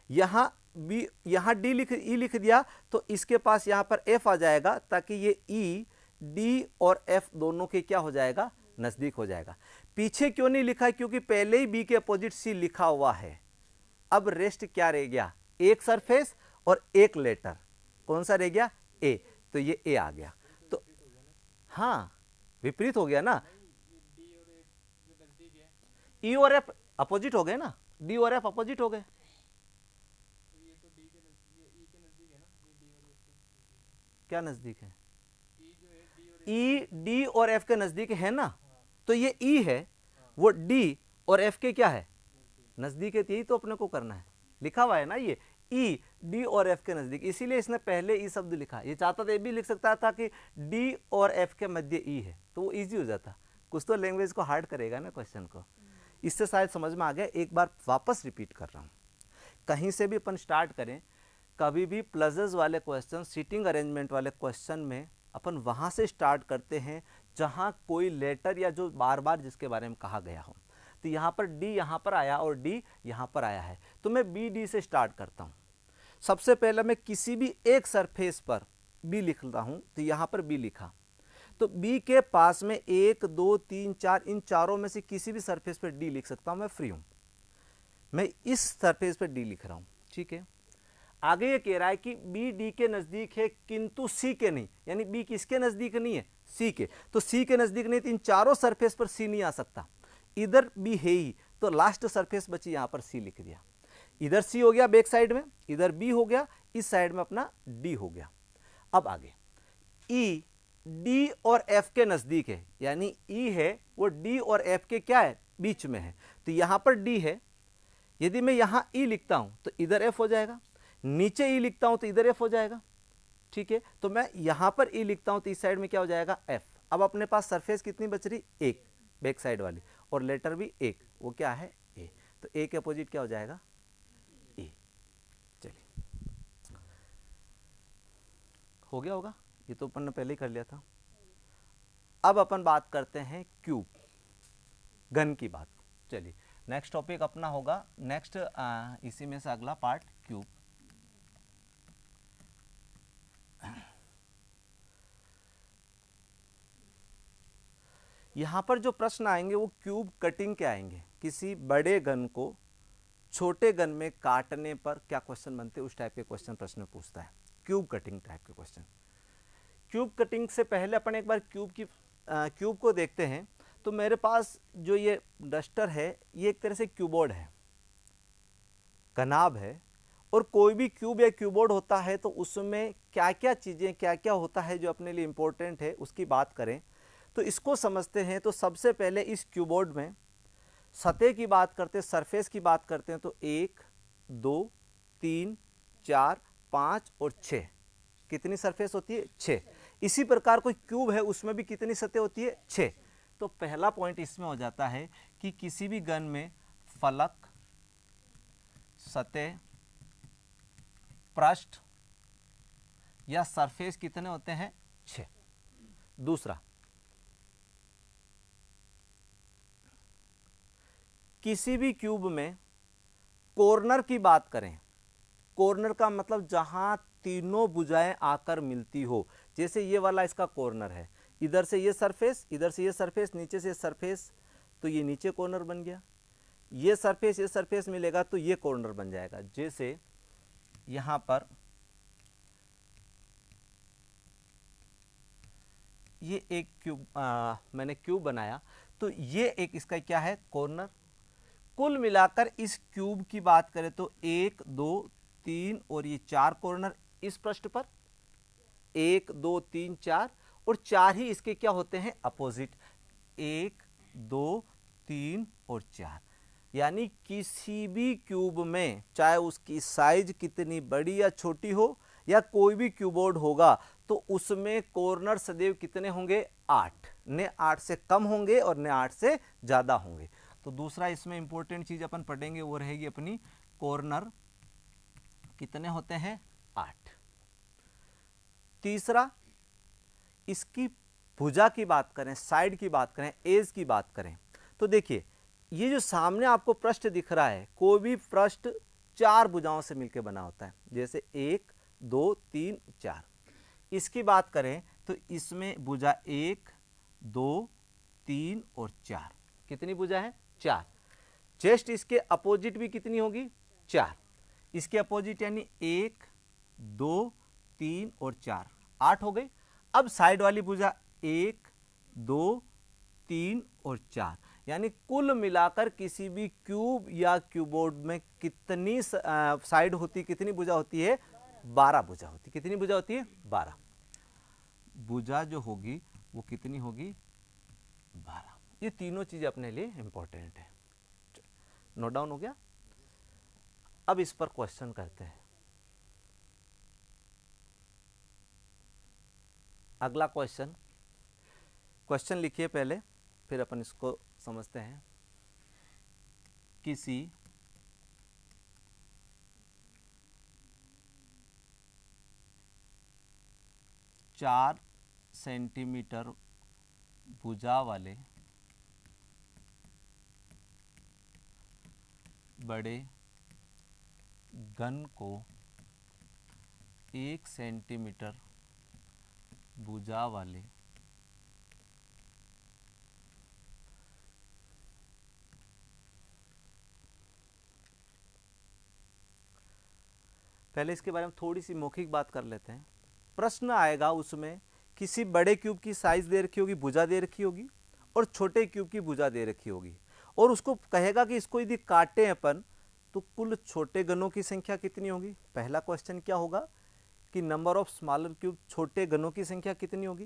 यहाँ बी, यहाँ डी ई लिख दिया, तो इसके पास यहाँ पर एफ आ जाएगा, ताकि ये ई डी और एफ दोनों के क्या हो जाएगा, नज़दीक हो जाएगा। पीछे क्यों नहीं लिखा है, क्योंकि पहले ही बी के अपोजिट सी लिखा हुआ है। अब रेस्ट क्या रह गया, एक सरफेस और एक लेटर, कौन सा रह गया, ए, तो ये ए आ गया। तो हाँ विपरीत हो गया ना, ई और एफ अपोजिट हो गए ना, डी और एफ अपोजिट हो गए। क्या नजदीक है, ई डी और एफ के नजदीक है ना, तो ये ई है, वो डी और एफ के क्या है, नजदीक है। यही तो अपने को करना है, लिखा हुआ है ना ये ई डी और एफ के नजदीक, इसीलिए इसने पहले ई शब्द लिखा। ये चाहता था, ये भी लिख सकता था कि डी और एफ के मध्य ई है, तो वो इजी हो जाता। कुछ तो लैंग्वेज को हार्ड करेगा ना क्वेश्चन को। इससे शायद समझ में आ गया। एक बार वापस रिपीट कर रहा हूँ, कहीं से भी अपन स्टार्ट करें, कभी भी प्लजेस वाले क्वेश्चन, सीटिंग अरेंजमेंट वाले क्वेश्चन में अपन वहाँ से स्टार्ट करते हैं जहाँ कोई लेटर या जो बार बार जिसके बारे में कहा गया हो। तो यहाँ पर डी यहाँ पर आया और डी यहाँ पर आया है, तो मैं बी डी से स्टार्ट करता हूँ। सबसे पहले मैं किसी भी एक सरफेस पर बी लिखता हूं, तो यहां पर बी लिखा, तो बी के पास में 1 2 3 4 इन चारों में से किसी भी सरफेस पर डी लिख सकता हूं, मैं फ्री हूं। मैं इस सरफेस पर डी लिख रहा हूं, ठीक है। आगे ये कह रहा है कि बी डी के नजदीक है किंतु सी के नहीं, यानी बी किसके नजदीक नहीं है, सी के। तो सी के नजदीक नहीं, तो इन चारों सरफेस पर सी नहीं आ सकता, इधर बी है ही, तो लास्ट सरफेस बची, यहां पर सी लिख दिया। इधर सी हो गया बैक साइड में, इधर बी हो गया, इस साइड में अपना डी हो गया। अब आगे ई डी और एफ के नजदीक है, यानी ई है वो डी और एफ के क्या है, बीच में है, तो यहां पर डी है। यदि मैं यहां ई लिखता हूं तो इधर एफ हो जाएगा, नीचे ई लिखता हूं तो इधर एफ हो जाएगा, ठीक है। तो मैं यहां पर ई लिखता हूं तो इस साइड में क्या हो जाएगा, एफ। अब अपने पास सरफेस कितनी बच रही, एक, बैक साइड वाली, और लेटर भी एक, वो क्या है, ए। तो ए के अपोजिट क्या हो जाएगा, ए। चलिए, हो गया होगा, ये तो अपन ने पहले ही कर लिया था। अब अपन बात करते हैं क्यूब, घन की बात। चलिए, नेक्स्ट टॉपिक अपना होगा, नेक्स्ट इसी में से अगला पार्ट क्यूब। यहां पर जो प्रश्न आएंगे वो क्यूब कटिंग के आएंगे। किसी बड़े घन को छोटे घन में काटने पर क्या क्वेश्चन बनते हैं, उस टाइप के क्वेश्चन प्रश्न पूछता है, क्यूब कटिंग टाइप के क्वेश्चन। क्यूब कटिंग से पहले अपन एक बार क्यूब को देखते हैं। तो मेरे पास जो ये डस्टर है, ये एक तरह से क्यूबोर्ड है, घनाभ है, और कोई भी क्यूब या क्यूबोर्ड होता है तो उसमें क्या क्या चीज़ें, क्या क्या होता है जो अपने लिए इंपॉर्टेंट है, उसकी बात करें तो इसको समझते हैं। तो सबसे पहले इस क्यूबोर्ड में सतह की बात करते हैं, सरफेस की बात करते हैं, तो 1 2 3 4 5 और 6, कितनी सरफेस होती है, 6। इसी प्रकार कोई क्यूब है, उसमें भी कितनी सतह होती है, 6। तो पहला पॉइंट इसमें हो जाता है कि किसी भी घन में फलक, सतह, पृष्ठ या सरफेस कितने होते हैं, 6। दूसरा, किसी भी क्यूब में कॉर्नर की बात करें, कॉर्नर का मतलब जहां तीनों भुजाएं आकर मिलती हो, जैसे ये वाला इसका कॉर्नर है, इधर से ये सरफेस, इधर से ये सरफेस, नीचे से सरफेस, तो ये नीचे कॉर्नर बन गया। ये सरफेस मिलेगा तो ये कॉर्नर बन जाएगा। जैसे यहां पर ये एक क्यूब, मैंने क्यूब बनाया, तो ये एक इसका क्या है, कॉर्नर। कुल मिलाकर इस क्यूब की बात करें तो 1 2 3 और ये 4 कॉर्नर इस पृष्ठ पर, 1 2 3 4, और 4 ही इसके क्या होते हैं, अपोजिट, 1 2 3 और 4। यानी किसी भी क्यूब में, चाहे उसकी साइज कितनी बड़ी या छोटी हो, या कोई भी क्यूबोर्ड होगा, तो उसमें कॉर्नर सदैव कितने होंगे, 8, न 8 से कम होंगे और न 8 से ज्यादा होंगे। तो दूसरा इसमें इंपॉर्टेंट चीज अपन पढ़ेंगे वो रहेगी अपनी, कॉर्नर कितने होते हैं, 8। तीसरा, इसकी भुजा की बात करें, साइड की बात करें, एज की बात करें, तो देखिए ये जो सामने आपको पृष्ठ दिख रहा है, कोई भी पृष्ठ 4 भुजाओं से मिलकर बना होता है, जैसे 1 2 3 4। इसकी बात करें तो इसमें भुजा 1 2 3 और 4, कितनी भुजा है, 4। चेस्ट इसके अपोजिट भी कितनी होगी, 4। इसके अपोजिट यानी 1 2 3 और 4, 8 हो गई। अब साइड वाली भुजा 1 2 3 और 4, यानी कुल मिलाकर किसी भी क्यूब या क्यूबोर्ड में कितनी साइड होती, कितनी भुजा होती है, 12 भुजा होती। कितनी भुजा होती है, 12 भुजा जो होगी वो कितनी होगी, 12। ये तीनों चीजें अपने लिए इंपॉर्टेंट है, नोट डाउन हो गया। अब इस पर क्वेश्चन करते हैं। अगला क्वेश्चन लिखिए पहले, फिर अपन इसको समझते हैं। किसी चार सेंटीमीटर भुजा वाले बड़े घन को 1 सेंटीमीटर भुजा वाले पहले इसके बारे में थोड़ी सी मौखिक बात कर लेते हैं। प्रश्न आएगा उसमें किसी बड़े क्यूब की साइज दे रखी होगी, भुजा दे रखी होगी, और छोटे क्यूब की भुजा दे रखी होगी, और उसको कहेगा कि इसको यदि काटें अपन तो कुल छोटे गनों की संख्या कितनी होगी। पहला क्वेश्चन क्या होगा कि नंबर ऑफ स्मॉलर क्यूब, छोटे गनों की संख्या कितनी होगी।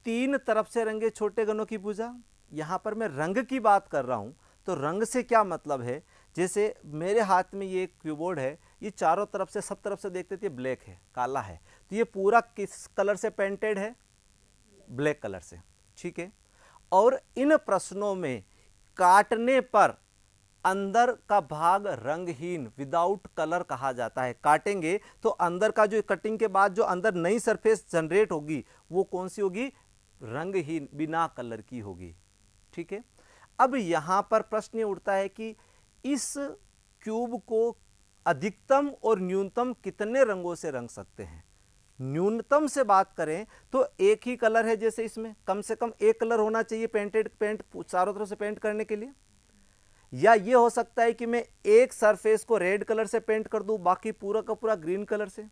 3 तरफ से रंगे छोटे गनों की भुजा। यहां पर मैं रंग की बात कर रहा हूं, तो रंग से क्या मतलब है, जैसे मेरे हाथ में ये कीबोर्ड है, ये चारों तरफ से, सब तरफ से देखते थे ब्लैक है, काला है, तो ये पूरा किस कलर से पेंटेड है, ब्लैक कलर से, ठीक है। और इन प्रश्नों में काटने पर अंदर का भाग रंगहीन, विदाउट कलर कहा जाता है। काटेंगे तो अंदर का जो कटिंग के बाद जो अंदर नई सरफेस जनरेट होगी वो कौन सी होगी, रंगहीन, बिना कलर की होगी, ठीक है। अब यहां पर प्रश्न ये उठता है कि इस क्यूब को अधिकतम और न्यूनतम कितने रंगों से रंग सकते हैं। न्यूनतम से बात करें तो एक ही कलर है, जैसे इसमें कम से कम एक कलर होना चाहिए पेंट चारों तरफ से पेंट करने के लिए। या ये हो सकता है कि मैं एक सरफेस को रेड कलर से पेंट कर दूं, बाकी पूरा का पूरा ग्रीन कलर से।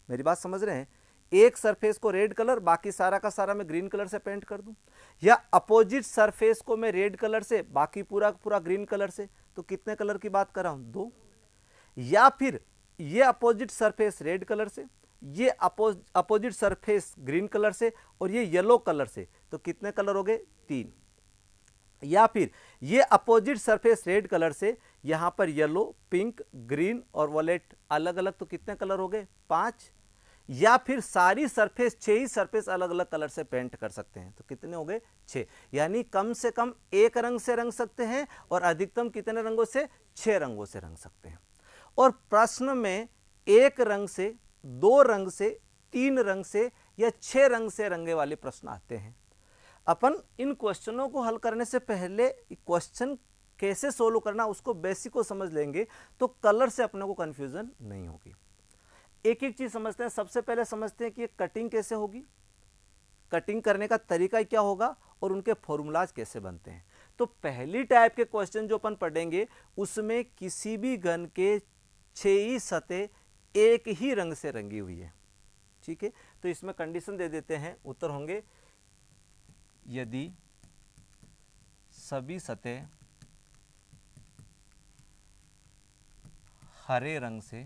मेरी बात समझ रहे हैं, एक सरफेस को रेड कलर, बाकी सारा का सारा मैं ग्रीन कलर से पेंट कर दूं। या अपोजिट सरफेस को मैं रेड कलर से, बाकी पूरा पूरा ग्रीन कलर से, तो कितने कलर की बात कर रहा हूं, 2। या फिर ये अपोजिट सरफेस रेड कलर से, ये अपोजिट सरफेस ग्रीन कलर से, और ये येलो कलर से, तो कितने कलर हो गए, 3। या फिर ये अपोजिट सरफेस रेड कलर से, यहां पर येलो, पिंक, ग्रीन और वॉलेट अलग अलग, तो कितने कलर हो गए, 5। या फिर सारी सरफेस, 6 ही सरफेस अलग अलग कलर से पेंट कर सकते हैं, तो कितने हो गए, 6। यानी कम से कम एक रंग से रंग सकते हैं और अधिकतम कितने रंगों से, 6 रंगों से रंग सकते हैं। और प्रश्न में एक रंग से, 2 रंग से, 3 रंग से या 6 रंग से रंगे वाले प्रश्न आते हैं। अपन इन क्वेश्चनों को हल करने से पहले क्वेश्चन कैसे सोल्व करना उसको बेसिक को समझ लेंगे, तो कलर से अपने को कंफ्यूजन नहीं होगी। एक एक चीज समझते हैं। सबसे पहले समझते हैं कि ये कटिंग कैसे होगी, कटिंग करने का तरीका क्या होगा और उनके फॉर्मूलाज कैसे बनते हैं। तो पहली टाइप के क्वेश्चन जो अपन पढ़ेंगे उसमें किसी भी गन के 6 ही सतह एक ही रंग से रंगी हुई है, ठीक है। तो इसमें कंडीशन दे देते हैं, उत्तर होंगे यदि सभी सतह हरे रंग से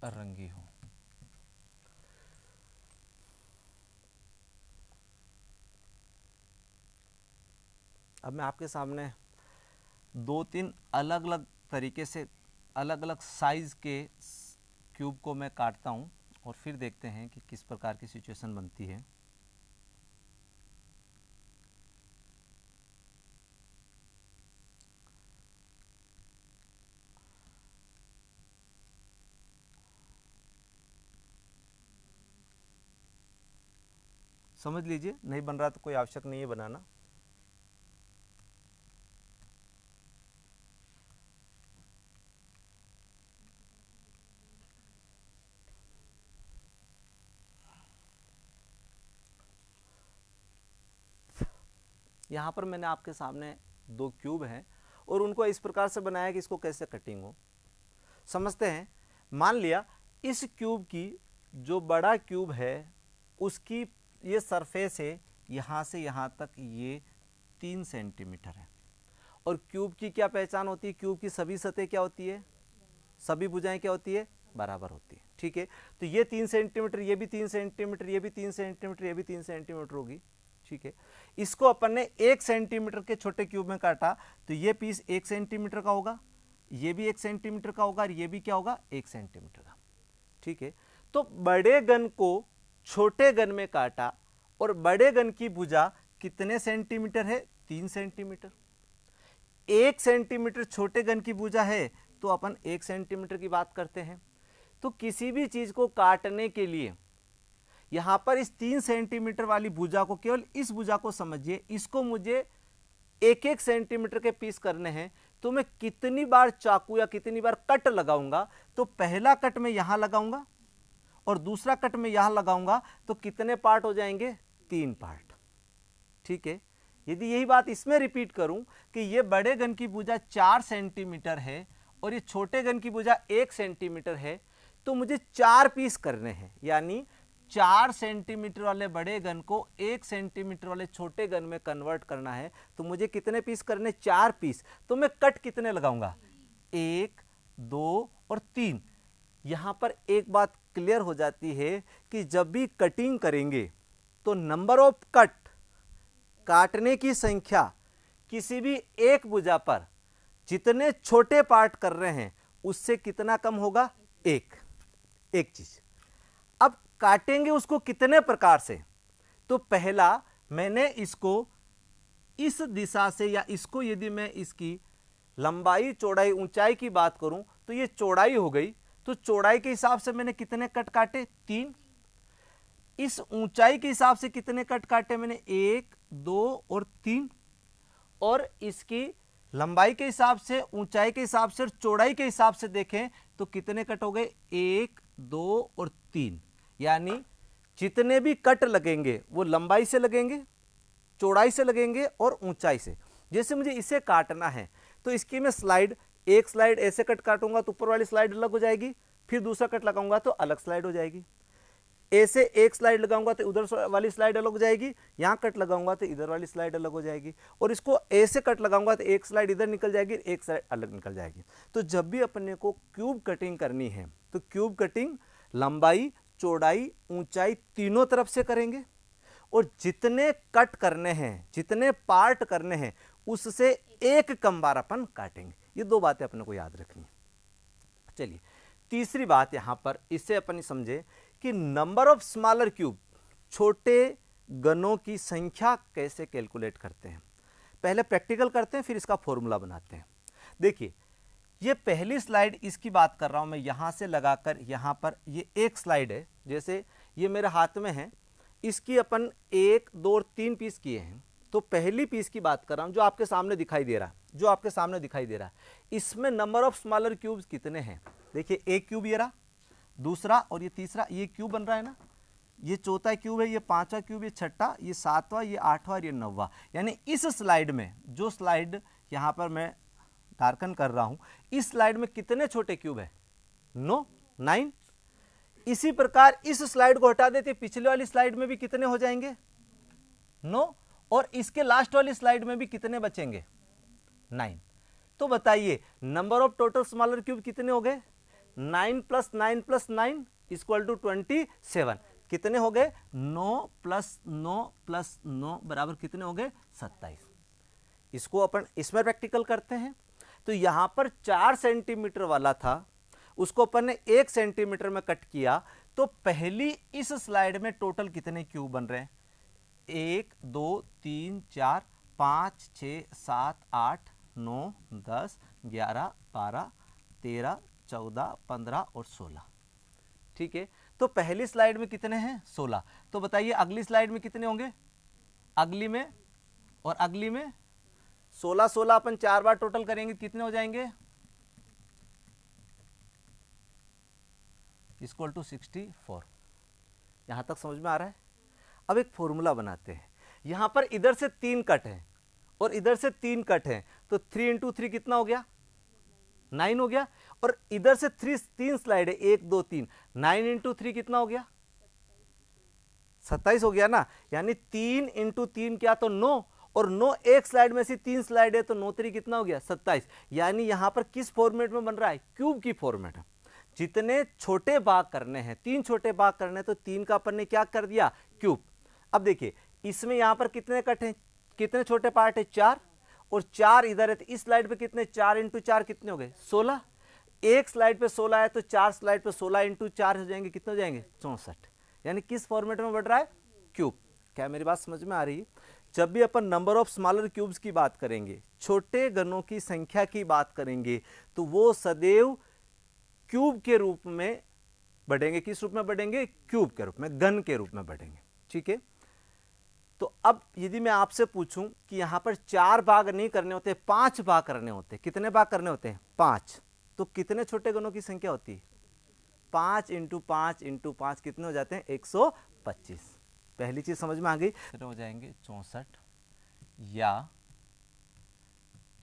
रंगी हो। अब मैं आपके सामने 2-3 अलग अलग तरीके से, अलग अलग साइज के क्यूब को मैं काटता हूं और फिर देखते हैं कि किस प्रकार की सिचुएशन बनती है। समझ लीजिए, नहीं बन रहा तो कोई आवश्यक नहीं है बनाना। यहाँ पर मैंने आपके सामने 2 क्यूब हैं और उनको इस प्रकार से बनाया कि इसको कैसे कटिंग हो, समझते हैं। मान लिया इस क्यूब की, जो बड़ा क्यूब है उसकी ये सरफेस है यहाँ से यहाँ तक, ये 3 सेंटीमीटर है। और क्यूब की क्या पहचान होती है, क्यूब की सभी सतह क्या होती है, सभी भुजाएं क्या होती है, बराबर होती है, ठीक है। तो ये 3 सेंटीमीटर, ये भी 3 सेंटीमीटर, ये भी 3 सेंटीमीटर, ये भी 3 सेंटीमीटर होगी, ठीक है। इसको अपन ने 1 सेंटीमीटर के छोटे क्यूब में काटा, तो ये पीस 1 सेंटीमीटर का होगा, ये भी 1 सेंटीमीटर का होगा और ये भी क्या होगा, 1 सेंटीमीटर का, ठीक है। तो बड़े गन को छोटे गन में काटा और बड़े गन की भुजा कितने सेंटीमीटर है, 3 सेंटीमीटर। 1 सेंटीमीटर छोटे गन की भुजा है तो अपन 1 सेंटीमीटर की बात करते हैं। तो किसी भी चीज को काटने के लिए यहां पर इस 3 सेंटीमीटर वाली भुजा को, केवल इस भुजा को समझिए, इसको मुझे 1-1 सेंटीमीटर के पीस करने हैं, तो मैं कितनी बार चाकू या कितनी बार कट लगाऊंगा? तो पहला कट मैं यहां लगाऊंगा और दूसरा कट मैं यहां लगाऊंगा, तो कितने पार्ट हो जाएंगे? 3 पार्ट। ठीक है, यदि यही बात इसमें रिपीट करूं कि ये बड़े गन की भुजा 4 सेंटीमीटर है और ये छोटे गन की भुजा 1 सेंटीमीटर है, तो मुझे 4 पीस करने हैं, यानी 4 सेंटीमीटर वाले बड़े गन को 1 सेंटीमीटर वाले छोटे गन में कन्वर्ट करना है, तो मुझे कितने पीस करने? 4 पीस। तो मैं कट कितने लगाऊंगा? 1, 2 और 3। यहां पर एक बात क्लियर हो जाती है कि जब भी कटिंग करेंगे तो नंबर ऑफ कट, काटने की संख्या, किसी भी एक भुजा पर जितने छोटे पार्ट कर रहे हैं उससे कितना कम होगा? एक चीज। अब काटेंगे उसको कितने प्रकार से? तो पहला, मैंने इसको इस दिशा से, या इसको यदि मैं इसकी लंबाई, चौड़ाई, ऊंचाई की बात करूं तो ये चौड़ाई हो गई, तो चौड़ाई के हिसाब से मैंने कितने कट काटे? 3। इस ऊंचाई के हिसाब से कितने कट काटे मैंने? 1, 2 और 3। और इसकी लंबाई के हिसाब से, ऊंचाई के हिसाब से और चौड़ाई के हिसाब से देखें तो कितने कट हो गए? 1, 2 और 3। यानी जितने भी कट लगेंगे वो लंबाई से लगेंगे, चौड़ाई से लगेंगे और ऊंचाई से। जैसे मुझे इसे काटना है तो इसकी मैं स्लाइड, एक स्लाइड ऐसे कट काटूंगा तो ऊपर वाली स्लाइड अलग हो जाएगी, फिर दूसरा कट लगाऊंगा तो अलग स्लाइड हो जाएगी। ऐसे एक स्लाइड लगाऊंगा तो उधर वाली स्लाइड अलग हो जाएगी, यहां कट लगाऊंगा तो इधर वाली स्लाइड अलग हो जाएगी, और इसको ऐसे कट लगाऊंगा तो एक स्लाइड इधर निकल जाएगी, एक स्लाइड अलग निकल जाएगी। तो जब भी अपने को क्यूब कटिंग करनी है तो क्यूब कटिंग लंबाई, चौड़ाई, ऊंचाई तीनों तरफ से करेंगे, और जितने कट करने हैं, जितने पार्ट करने हैं, उससे एक कम बार अपन काटेंगे। ये 2 बातें अपने को याद रखनी है। चलिए, तीसरी बात यहां पर इससे अपन समझे कि नंबर ऑफ स्मॉलर क्यूब, छोटे गनों की संख्या कैसे कैलकुलेट करते हैं। पहले प्रैक्टिकल करते हैं, फिर इसका फॉर्मूला बनाते हैं। देखिए, ये पहली स्लाइड इसकी बात कर रहा हूं मैं, यहां से लगाकर यहां पर, ये एक स्लाइड है, जैसे ये मेरे हाथ में है, इसकी अपन 1, 2 और 3 पीस किए हैं। तो पहली पीस की बात कर रहा हूं जो आपके सामने दिखाई दे रहा है, जो आपके सामने दिखाई दे रहा है, इसमें नंबर ऑफ स्मॉलर क्यूब्स कितने हैं? देखिए, एक क्यूब ये रहा, दूसरा और ये तीसरा, ये क्यूब बन रहा है ना, ये चौथा क्यूब है, ये 5वां क्यूब, ये छठा, ये 7वां, ये 8वां और ये 9वां। यानी इस स्लाइड में, जो स्लाइड यहां पर मैं डार्कन कर रहा हूं, इस स्लाइड में कितने छोटे क्यूब है? 9। इसी प्रकार इस स्लाइड को हटा देते, पिछले वाली स्लाइड में भी कितने हो जाएंगे? 9, और इसके लास्ट वाली स्लाइड में भी कितने बचेंगे? 9। तो बताइए, number of total smaller cube कितने हो गए? 9 + 9 + 9 = 27। कितने हो गए? 9 + 9 + 9 बराबर कितने हो गए? 27। इसको अपन इसमें प्रैक्टिकल करते हैं। तो यहां पर 4 सेंटीमीटर वाला था, उसको अपन ने 1 सेंटीमीटर में कट किया, तो पहली इस स्लाइड में टोटल कितने क्यूब बन रहे हैं? 1, 2, 3, 4, 5, 6, 7, 8, 9, 10, 11, 12, 13, 14, 15 और 16। ठीक है, तो पहली स्लाइड में कितने हैं? 16। तो बताइए अगली स्लाइड में कितने होंगे? अगली में और अगली में 16 अपन 4 बार टोटल करेंगे, कितने हो जाएंगे? = 64। यहां तक समझ में आ रहा है? अब एक फॉर्मूला बनाते हैं। यहां पर इधर से 3 कट हैं और इधर से 3 कट हैं, तो 3 × 3 कितना हो गया? 9 हो गया। और इधर से 3 स्लाइड है, 1, 2, 3, 9 × 3 कितना हो गया? 27 हो गया ना। यानी 3 × 3 क्या? तो 9, और 9 एक स्लाइड में से 3 स्लाइड है, तो 9 × 3 कितना हो गया? 27। यानी यहां पर किस फॉर्मेट में बन रहा है? क्यूब की फॉर्मेट है। जितने छोटे भाग करने हैं, 3 छोटे भाग करने हैं, तो 3 का अपन ने क्या कर दिया? क्यूब। अब देखिए, इसमें यहां पर कितने कट हैं, कितने छोटे पार्ट है? 4, और 4 इधर है, तो इस स्लाइड पे कितने? 4 × 4 कितने हो गए? 16। एक स्लाइड पे 16 है, तो 4 स्लाइड पे 16 × 4 हो जाएंगे, कितने हो जाएंगे? 64। यानी किस फॉर्मेट में बढ़ रहा है? क्यूब। क्या मेरी बात समझ में आ रही है? जब भी अपन नंबर ऑफ स्मॉलर क्यूब्स की बात करेंगे, छोटे गनों की संख्या की बात करेंगे, तो वो सदैव क्यूब के रूप में बढ़ेंगे किस रूप में बढ़ेंगे? क्यूब के रूप में, घन के रूप में बढ़ेंगे। ठीक है, तो अब यदि मैं आपसे पूछूं कि यहां पर 4 भाग नहीं करने होते, 5 भाग करने होते, कितने भाग करने होते हैं? 5। तो कितने छोटे घनों की संख्या होती है? 5 इंटू 5 इंटू 5 कितने हो जाते हैं? 125। पहली चीज समझ में आ गई। हो जाएंगे 64 या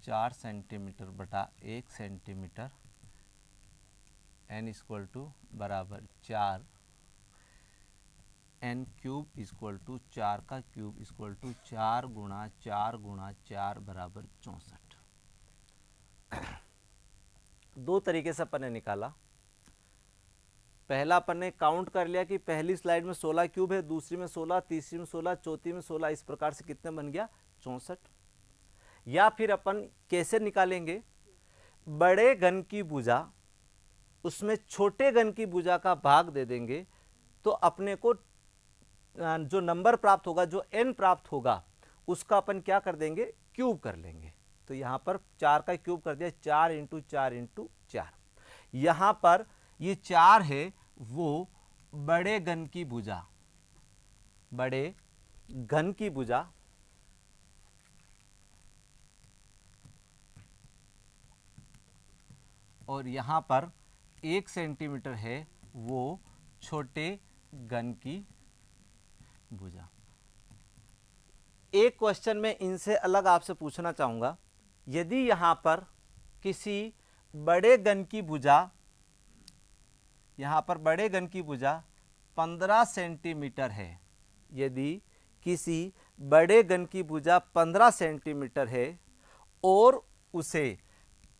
4 सेंटीमीटर बटा 1 सेंटीमीटर n इक्वल टू बराबर 4, n क्यूब इक्वल टू 4 का क्यूब इक्वल टू 4 गुणा 4 गुणा 4 बराबर 64। दो तरीके से अपन ने निकाला। पहला अपन ने काउंट कर लिया कि पहली स्लाइड में 16 क्यूब है, दूसरी में 16, तीसरी में 16, चौथी में 16, इस प्रकार से कितने बन गया? 64। या फिर अपन कैसे निकालेंगे? बड़े घन की भुजा उसमें छोटे घन की भुजा का भाग दे देंगे तो अपने को जो नंबर प्राप्त होगा, जो n प्राप्त होगा, उसका अपन क्या कर देंगे? क्यूब कर लेंगे। तो यहां पर 4 का क्यूब कर दिया, 4 इंटू 4 इंटू 4। यहां पर ये 4 है वो बड़े घन की भुजा, बड़े घन की भुजा और यहां पर 1 सेंटीमीटर है वो छोटे घन की भुजा। एक क्वेश्चन में इनसे अलग आपसे पूछना चाहूंगा, यदि यहां पर किसी बड़े घन की भुजा, यहां पर बड़े घन की भुजा 15 सेंटीमीटर है, यदि किसी बड़े घन की भुजा 15 सेंटीमीटर है और उसे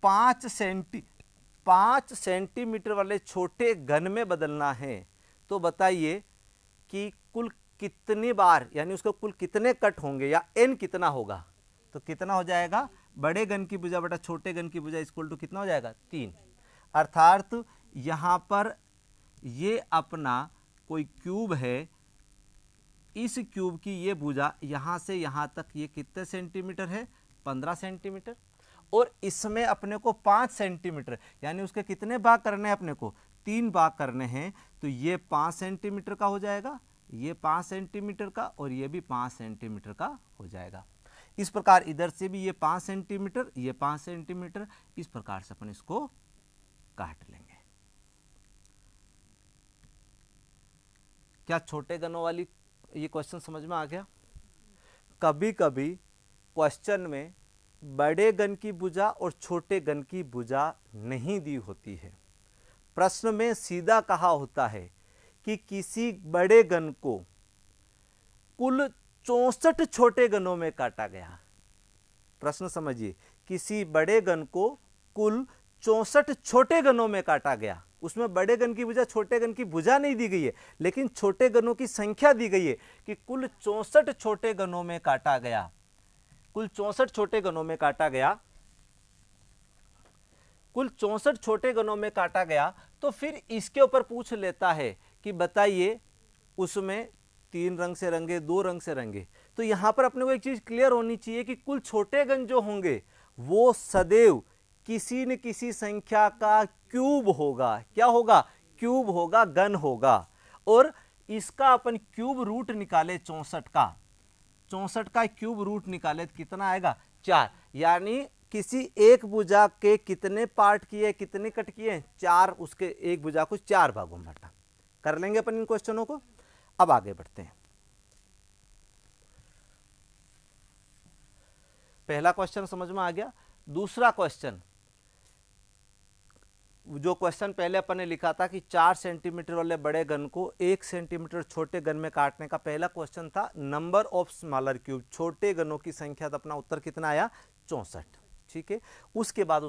5 सेंटीमीटर वाले छोटे घन में बदलना है, तो बताइए कि कुल कितनी बार, यानी उसको कुल कितने कट होंगे या n कितना होगा? तो कितना हो जाएगा? बड़े घन की भुजा बटा छोटे घन की भुजा इक्वल टू कितना हो जाएगा? 3। अर्थात यहां पर ये अपना कोई क्यूब है, इस क्यूब की ये भुजा यहां से यहां तक ये कितने सेंटीमीटर है? 15 सेंटीमीटर। और इसमें अपने को 5 सेंटीमीटर, यानी उसके कितने भाग करने हैं? अपने को 3 भाग करने हैं। तो ये 5 सेंटीमीटर का हो जाएगा, ये 5 सेंटीमीटर का, और ये भी 5 सेंटीमीटर का हो जाएगा। इस प्रकार इधर से भी ये 5 सेंटीमीटर, ये 5 सेंटीमीटर, इस प्रकार से अपन इसको काट लेंगे। क्या छोटे घनों वाली ये क्वेश्चन समझ में आ गया? कभी कभी क्वेश्चन में बड़े घन की भुजा और छोटे घन की भुजा नहीं दी होती है। प्रश्न में सीधा कहा होता है कि किसी बड़े घन को कुल 64 छोटे घनों में काटा गया। प्रश्न समझिए, किसी बड़े घन को कुल 64 छोटे घनों में काटा गया। उसमें बड़े घन की भुजा छोटे घन की भुजा नहीं दी गई है, लेकिन छोटे घनों की संख्या दी गई है कि कुल 64 छोटे घनों में काटा गया, कुल 64 छोटे घनों में काटा गया, कुल 64 छोटे घनों में काटा गया। तो फिर इसके ऊपर पूछ लेता है कि बताइए उसमें 3 रंग से रंगे, 2 रंग से रंगे। तो यहां पर अपने को एक चीज क्लियर होनी चाहिए कि कुल छोटे घन जो होंगे वो सदैव किसी न किसी संख्या का क्यूब होगा। क्या होगा? क्यूब होगा, घन होगा। और इसका अपन क्यूब रूट निकाले 64 का, 64 का क्यूब रूट निकाले तो कितना आएगा? 4। यानी किसी एक भुजा के कितने पार्ट किए, कितने कट किए? 4। उसके एक भुजा को 4 भागों में बांटा। कर लेंगे अपन इन क्वेश्चनों को। अब आगे बढ़ते हैं। पहला क्वेश्चन समझ में आ गया। दूसरा क्वेश्चन, जो क्वेश्चन पहले अपन ने लिखा था कि 4 सेंटीमीटर वाले बड़े घन को 1 सेंटीमीटर छोटे घन में काटने का, पहला क्वेश्चन था नंबर ऑफ स्मॉलर क्यूब, छोटे घनों की संख्या। तो अपना उत्तर कितना आया? 64। ठीक है, उसके बाद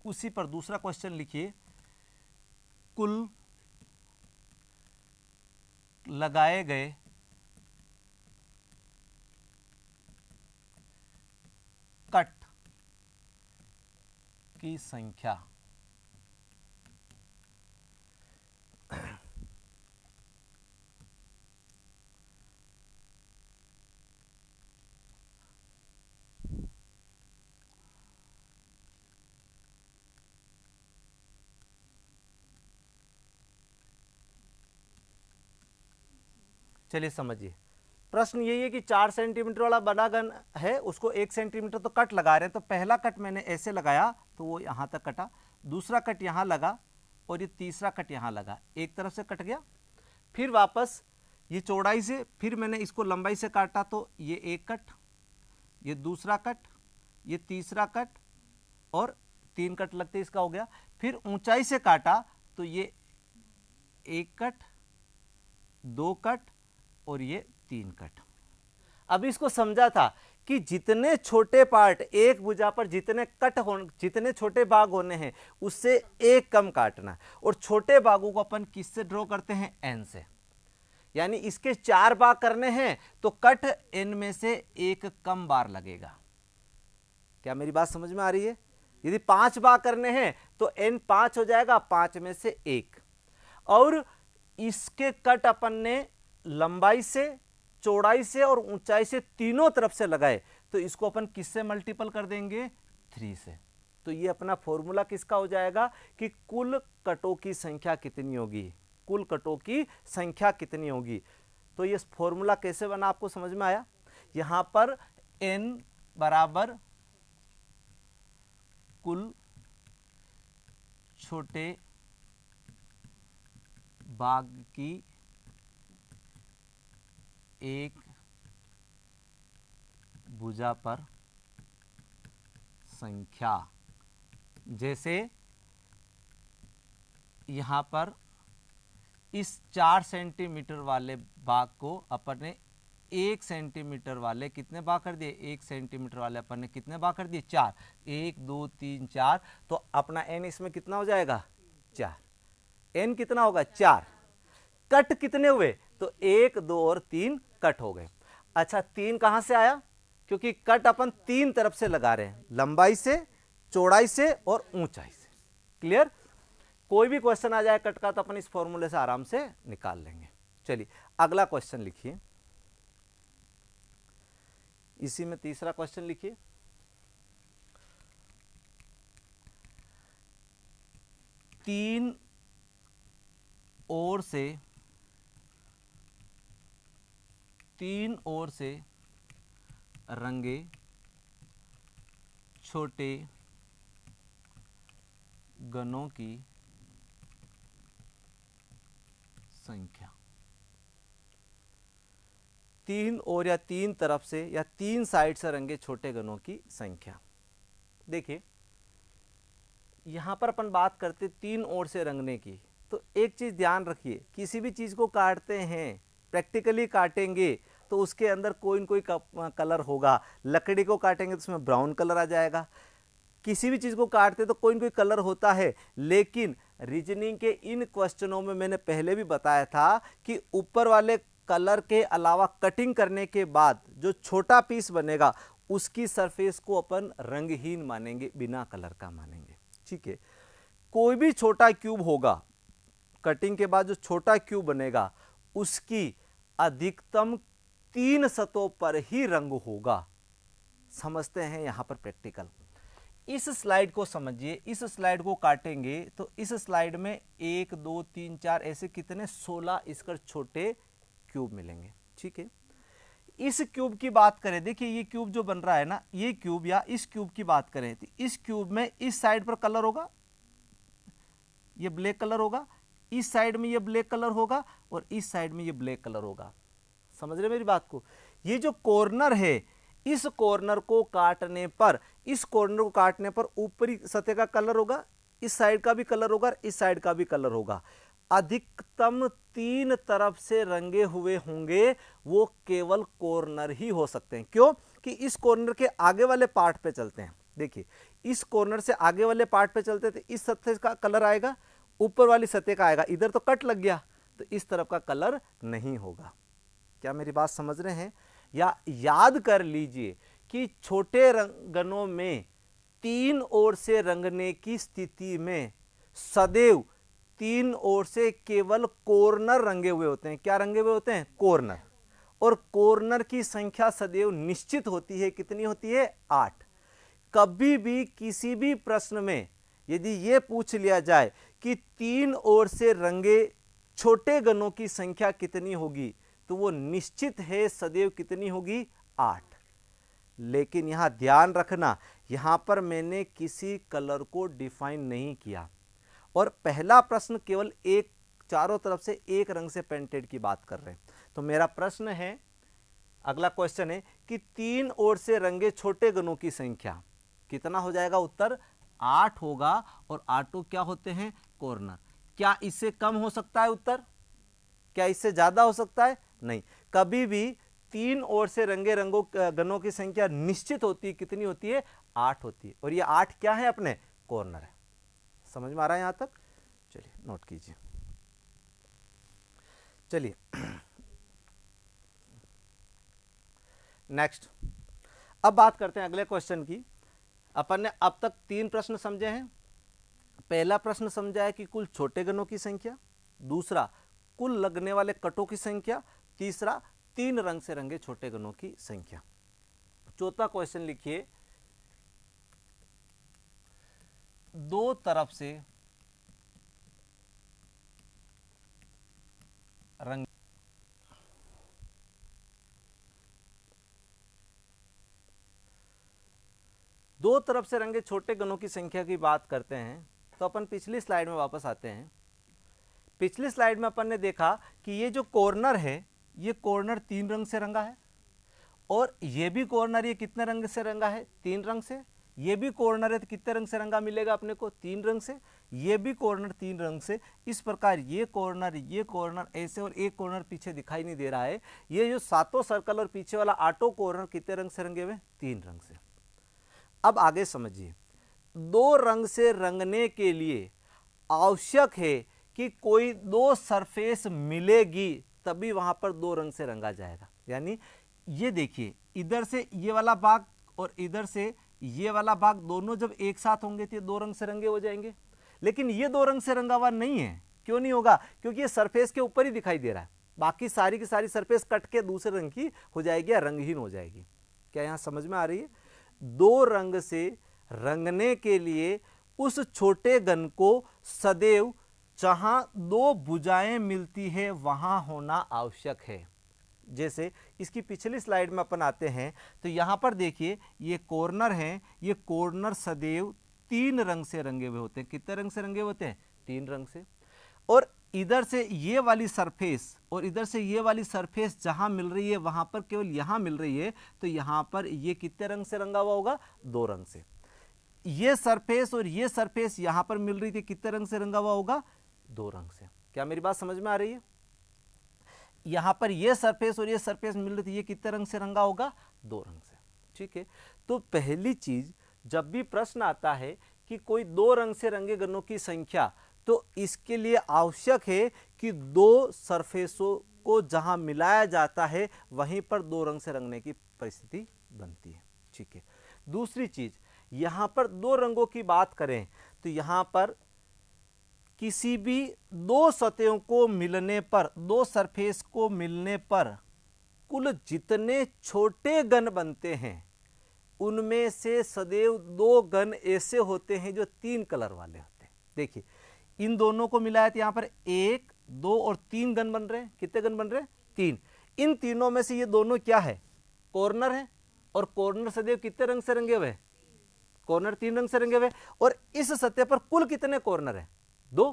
उसी पर दूसरा क्वेश्चन लिखिए, कुल लगाए गए कट की संख्या। चलिए समझिए, प्रश्न यही है कि 4 सेंटीमीटर वाला बड़ा गन है, उसको 1 सेंटीमीटर तो कट लगा रहे हैं। तो पहला कट मैंने ऐसे लगाया तो वो यहाँ तक कटा, दूसरा कट यहाँ लगा और ये तीसरा कट यहाँ लगा, एक तरफ से कट गया। फिर वापस ये चौड़ाई से, फिर मैंने इसको लंबाई से काटा तो ये एक कट, ये दूसरा कट, ये तीसरा कट और 3 कट लगते इसका हो गया। फिर ऊंचाई से काटा तो ये एक कट, 2 कट और ये 3 कट। अब इसको समझा था कि जितने छोटे पार्ट एक भुजा पर जितने कट हो, जितने छोटे भाग होने हैं उससे एक कम काटना, और छोटे भागों को अपन किससे ड्रॉ करते हैं, एन से। यानी इसके 4 भाग करने हैं तो कट एन में से एक कम बार लगेगा। क्या मेरी बात समझ में आ रही है? यदि 5 भाग करने हैं तो एन 5 हो जाएगा, 5 में से 1। और इसके कट अपन ने लंबाई से, चौड़ाई से और ऊंचाई से तीनों तरफ से लगाए तो इसको अपन किससे मल्टीपल कर देंगे, 3 से। तो ये अपना फॉर्मूला किसका हो जाएगा कि कुल कटों की संख्या कितनी होगी, कुल कटों की संख्या कितनी होगी। तो ये फॉर्मूला कैसे बना आपको समझ में आया? यहां पर n बराबर कुल छोटे भाग की एक भुजा पर संख्या। जैसे यहां पर इस 4 सेंटीमीटर वाले भाग को अपन ने 1 सेंटीमीटर वाले कितने भाग कर दिए, 1 सेंटीमीटर वाले अपन ने कितने भाग कर दिए, 4। 1 2 3 4, तो अपना एन इसमें कितना हो जाएगा, 4। एन कितना होगा, 4। कट कितने हुए, तो 1 2 और 3 कट हो गए। अच्छा 3 कहां से आया, क्योंकि कट अपन 3 तरफ से लगा रहे हैं, लंबाई से, चौड़ाई से और ऊंचाई से। क्लियर? कोई भी क्वेश्चन आ जाए कट का तो अपन इस फॉर्मूले से आराम से निकाल लेंगे। चलिए अगला क्वेश्चन लिखिए, इसी में तीसरा क्वेश्चन लिखिए। तीन ओर से रंगे छोटे गनों की संख्या। 3 ओर या 3 तरफ से या 3 साइड से रंगे छोटे गनों की संख्या। देखिए यहां पर अपन बात करते 3 ओर से रंगने की, तो एक चीज ध्यान रखिए, किसी भी चीज को काटते हैं, प्रैक्टिकली काटेंगे तो उसके अंदर कोई न कोई कलर होगा। लकड़ी को काटेंगे तो उसमें ब्राउन कलर आ जाएगा, किसी भी चीज को काटते तो कोई न कोई कलर होता है। लेकिन रीजनिंग के इन क्वेश्चनों में मैंने पहले भी बताया था कि ऊपर वाले कलर के अलावा कटिंग करने के बाद जो छोटा पीस बनेगा उसकी सरफेस को अपन रंगहीन मानेंगे, बिना कलर का मानेंगे। ठीक है, कोई भी छोटा क्यूब होगा, कटिंग के बाद जो छोटा क्यूब बनेगा उसकी अधिकतम 3 सतहों पर ही रंग होगा। समझते हैं यहां पर प्रैक्टिकल। इस स्लाइड को समझिए, इस स्लाइड को काटेंगे तो इस स्लाइड में 1 2 3 4 ऐसे कितने 16 इसकर छोटे क्यूब मिलेंगे। ठीक है, इस क्यूब की बात करें, देखिए ये क्यूब जो बन रहा है ना, ये क्यूब या इस क्यूब की बात करें तो इस क्यूब में इस साइड पर कलर होगा, ये ब्लैक कलर होगा, इस साइड में ये ब्लैक कलर होगा और इस साइड में ये ब्लैक कलर होगा। समझ रहे मेरी बात को? ये जो कॉर्नर है, इस कॉर्नर को काटने पर, इस कॉर्नर को काटने पर ऊपरी सतह का कलर होगा, इस साइड का भी कलर होगा, इस साइड का भी कलर होगा। अधिकतम 3 तरफ से रंगे हुए होंगे वो केवल कॉर्नर ही हो सकते हैं। क्यों? कि इस कॉर्नर के आगे वाले पार्ट पे चलते हैं। देखिए इस कॉर्नर से आगे वाले पार्ट पे चलते थे, इस सतह का कलर आएगा, ऊपर वाली सतह का आएगा। इधर तो कट लग गया तो इस तरफ का कलर नहीं होगा। क्या मेरी बात समझ रहे हैं? या याद कर लीजिए कि छोटे गनों में 3 ओर से रंगने की स्थिति में सदैव 3 ओर से केवल कॉर्नर रंगे हुए होते हैं। क्या रंगे हुए होते हैं? कॉर्नर। और कॉर्नर की संख्या सदैव निश्चित होती है। कितनी होती है? 8। कभी भी किसी भी प्रश्न में यदि यह पूछ लिया जाए कि 3 ओर से रंगे छोटे गनों की संख्या कितनी होगी, तो वो निश्चित है सदैव कितनी होगी, 8। लेकिन यहाँ ध्यान रखना, यहाँ पर मैंने किसी कलर को डिफाइन नहीं किया और पहला प्रश्न केवल एक, चारों तरफ से एक रंग से पेंटेड की बात कर रहे हैं। तो मेरा प्रश्न है, अगला क्वेश्चन है कि 3 ओर से रंगे छोटे गणों की संख्या कितना हो जाएगा, उत्तर 8 होगा और 8 क्या होते हैं, कॉर्नर। क्या इससे कम हो सकता है उत्तर, क्या इससे ज्यादा हो सकता है, नहीं। कभी भी 3 ओर से रंगे गणों की संख्या निश्चित होती है, कितनी होती है, 8 होती है, और ये 8 क्या है, अपने कॉर्नर है। समझ में आ रहा है यहां तक, चलिए नोट कीजिए। चलिए नेक्स्ट, अब बात करते हैं अगले क्वेश्चन की। अपन ने अब तक 3 प्रश्न समझे हैं। पहला प्रश्न समझा है कि कुल छोटे गणों की संख्या, दूसरा कुल लगने वाले कटों की संख्या, तीसरा 3 रंग से रंगे छोटे गणों की संख्या। चौथा क्वेश्चन लिखिए, 2 तरफ से रंग, दो तरफ से रंगे छोटे गणों की संख्या की बात करते हैं तो अपन पिछली स्लाइड में वापस आते हैं। पिछली स्लाइड में अपन ने देखा कि ये जो कॉर्नर है, ये कॉर्नर 3 रंग से रंगा है, और ये भी कॉर्नर, ये कितने रंग से रंगा है, 3 रंग से। ये भी कॉर्नर है तो कितने रंग से रंगा मिलेगा अपने को, 3 रंग से। ये भी कॉर्नर 3 रंग से। इस प्रकार ये कॉर्नर ऐसे, और एक कॉर्नर पीछे दिखाई नहीं दे रहा है। ये जो 7 सर्कल और पीछे वाला 8 कॉर्नर कितने रंग से रंगे हुए, 3 रंग से। अब आगे समझिए, 2 रंग से रंगने के लिए आवश्यक है कि कोई 2 सरफेस मिलेगी, तभी वहां पर 2 रंग से रंगा जाएगा। यानी ये देखिए, इधर से ये वाला भाग और इधर से ये वाला भाग दोनों जब एक साथ होंगे तो ये 2 रंग से रंगे हो जाएंगे। लेकिन ये 2 रंग से रंगा हुआ नहीं है। क्यों नहीं होगा, क्योंकि ये सरफेस के ऊपर ही दिखाई दे रहा है। बाकी सारी की सारी सरफेस कट के दूसरे रंग की हो जाएगी या रंगहीन हो जाएगी। क्या यहां समझ में आ रही है? 2 रंग से रंगने के लिए उस छोटे गण को सदैव जहां 2 भुजाएं मिलती है वहां होना आवश्यक है। जैसे इसकी पिछली स्लाइड में अपन आते हैं तो यहां पर देखिए, ये कॉर्नर है, ये कॉर्नर सदैव 3 रंग से रंगे हुए होते हैं। कितने रंग से रंगे होते हैं, 3 रंग से। और इधर से ये वाली सरफेस और इधर से ये वाली सरफेस जहां मिल रही है वहां पर केवल यहां मिल रही है, तो यहां पर ये कितने रंग से रंगा हुआ होगा, 2 रंग से। ये सरफेस और ये सरफेस यहां पर मिल रही थी, कितने रंग से रंगा हुआ होगा, 2 रंग से। क्या मेरी बात समझ में आ रही है? यहां पर ये सरफेस और ये सरफेस मिल रही थी, ये कितने रंग से रंगा होगा, 2 रंग से। ठीक है, तो पहली चीज, जब भी प्रश्न आता है कि कोई 2 रंग से रंगे गणों की संख्या, तो इसके लिए आवश्यक है कि 2 सरफेसों को जहां मिलाया जाता है वहीं पर 2 रंग से रंगने की परिस्थिति बनती है। ठीक है, दूसरी चीज, यहां पर 2 रंगों की बात करें तो यहां पर किसी भी 2 सतहों को मिलने पर, 2 सरफेस को मिलने पर कुल जितने छोटे गण बनते हैं उनमें से सदैव 2 गण ऐसे होते हैं जो 3 कलर वाले होते हैं। देखिए, इन दोनों को मिलाया तो यहां पर 1, 2 और 3 गण बन रहे हैं। कितने गण बन रहे हैं, 3। इन तीनों में से ये दोनों क्या है, कॉर्नर है, और कॉर्नर सदैव कितने रंग से रंगे हुए, कॉर्नर 3 रंग से रंगे हुए। और इस सतह पर कुल कितने कॉर्नर है, 2।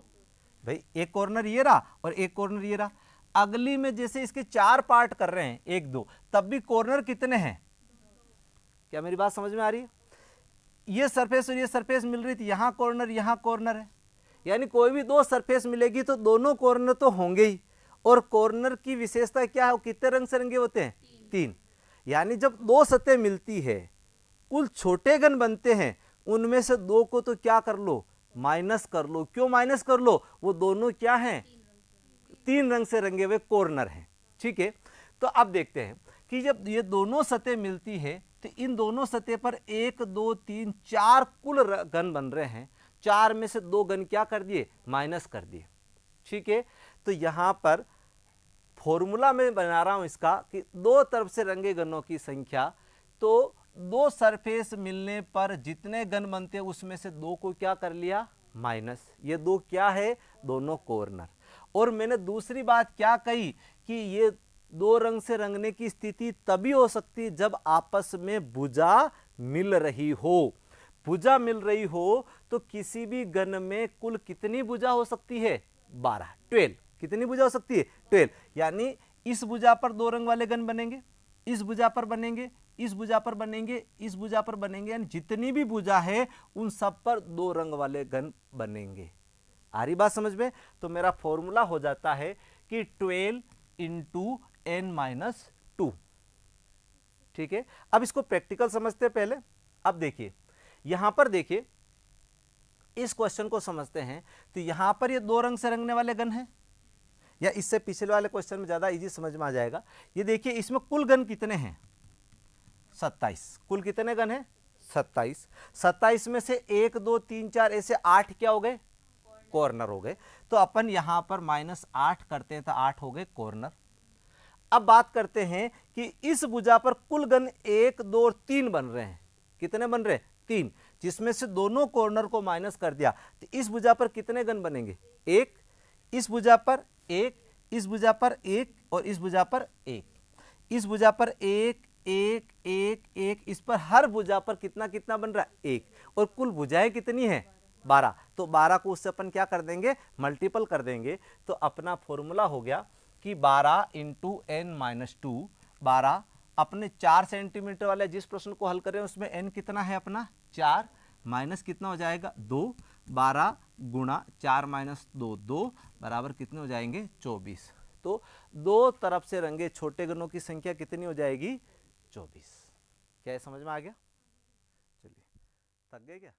भाई एक कॉर्नर ये रहा और एक कॉर्नर ये रहा। अगली में जैसे इसके 4 पार्ट कर रहे हैं, 1, 2, तब भी कॉर्नर कितने हैं? क्या मेरी बात समझ में आ रही है? ये सरफेस और ये सरफेस मिल रही थी, यहां कॉर्नर है। यानी कोई भी 2 सरफेस मिलेगी तो दोनों कॉर्नर तो होंगे ही। और कॉर्नर की विशेषता क्या है, कितने रंग से रंगे होते हैं, 3। यानी जब 2 सतह मिलती है, कुल छोटे गण बनते हैं, उनमें से 2 को तो क्या कर लो, माइनस कर लो। क्यों माइनस कर लो, वो दोनों क्या हैं, 3 रंग से रंगे हुए कॉर्नर हैं। ठीक है, तो अब देखते हैं कि जब ये दोनों सतह मिलती है तो इन दोनों सतह पर 1, 2, 3, 4 कुल गण बन रहे हैं। 4 में से 2 गण क्या कर दिए, माइनस कर दिए। ठीक है, तो यहां पर फॉर्मूला में बना रहा हूं इसका कि 2 तरफ से रंगे गणों की संख्या, तो 2 सरफेस मिलने पर जितने गण बनते हैं उसमें से 2 को क्या कर लिया, माइनस। ये 2 क्या है, दोनों कॉर्नर। और मैंने दूसरी बात क्या कही कि ये दो रंग से रंगने की स्थिति तभी हो सकती है जब आपस में भुजा मिल रही हो। भुजा मिल रही हो तो किसी भी गण में कुल कितनी भुजा हो सकती है? 12, 12। कितनी भुजा हो सकती है? 12। यानी इस भुजा पर दो रंग वाले गण बनेंगे, इस भुजा पर बनेंगे, इस भुजा पर बनेंगे, इस भुजा पर बनेंगे, यानी जितनी भी भुजा है उन सब पर दो रंग वाले गण बनेंगे। आ रही बात समझ में? तो मेरा फॉर्मूला हो जाता है कि 12 इंटू n-2। ठीक है, अब इसको प्रैक्टिकल समझते हैं पहले। अब देखिए यहां पर, देखिए इस क्वेश्चन को समझते हैं तो यहां पर ये दो रंग से रंगने वाले गण हैं, या इससे पिछले वाले क्वेश्चन में ज्यादा इजी समझ में आ जाएगा। ये देखिए इसमें कुल गण कितने हैं? 27। कुल कितने गण हैं? 27। 27 में से 1 2 3 4 ऐसे 8 क्या हो गए? कॉर्नर हो गए। तो अपन यहां पर -8 करते हैं तो 8 हो गए कॉर्नर। अब बात करते हैं कि इस भुजा पर कुल गण 1 2 और 3 बन रहे हैं। कितने बन रहे हैं? 3, जिसमें से दोनों कॉर्नर को माइनस कर दिया तो इस भुजा पर कितने गण बनेंगे? 1, इस भुजा पर 1, इस भुजा पर 1 और इस भुजा पर 1। इस भुजा पर 1 1 1 1, इस पर हर भुजा पर कितना कितना बन रहा है? 1। और कुल भुजाएं कितनी है? 12। तो 12 को उससे अपन क्या कर देंगे? मल्टीपल कर देंगे। तो अपना फॉर्मूला हो गया कि 12 इंटू n-2। 12 अपने 4 सेंटीमीटर वाले जिस प्रश्न को हल करें उसमें n कितना है अपना? 4, माइनस कितना हो जाएगा? 2। 12 गुणा 4 - 2, 2 बराबर कितने हो जाएंगे? 24। तो दो तरफ से रंगे छोटे गणों की संख्या कितनी हो जाएगी? 24। क्या समझ में आ गया? चलिए, थक गए क्या?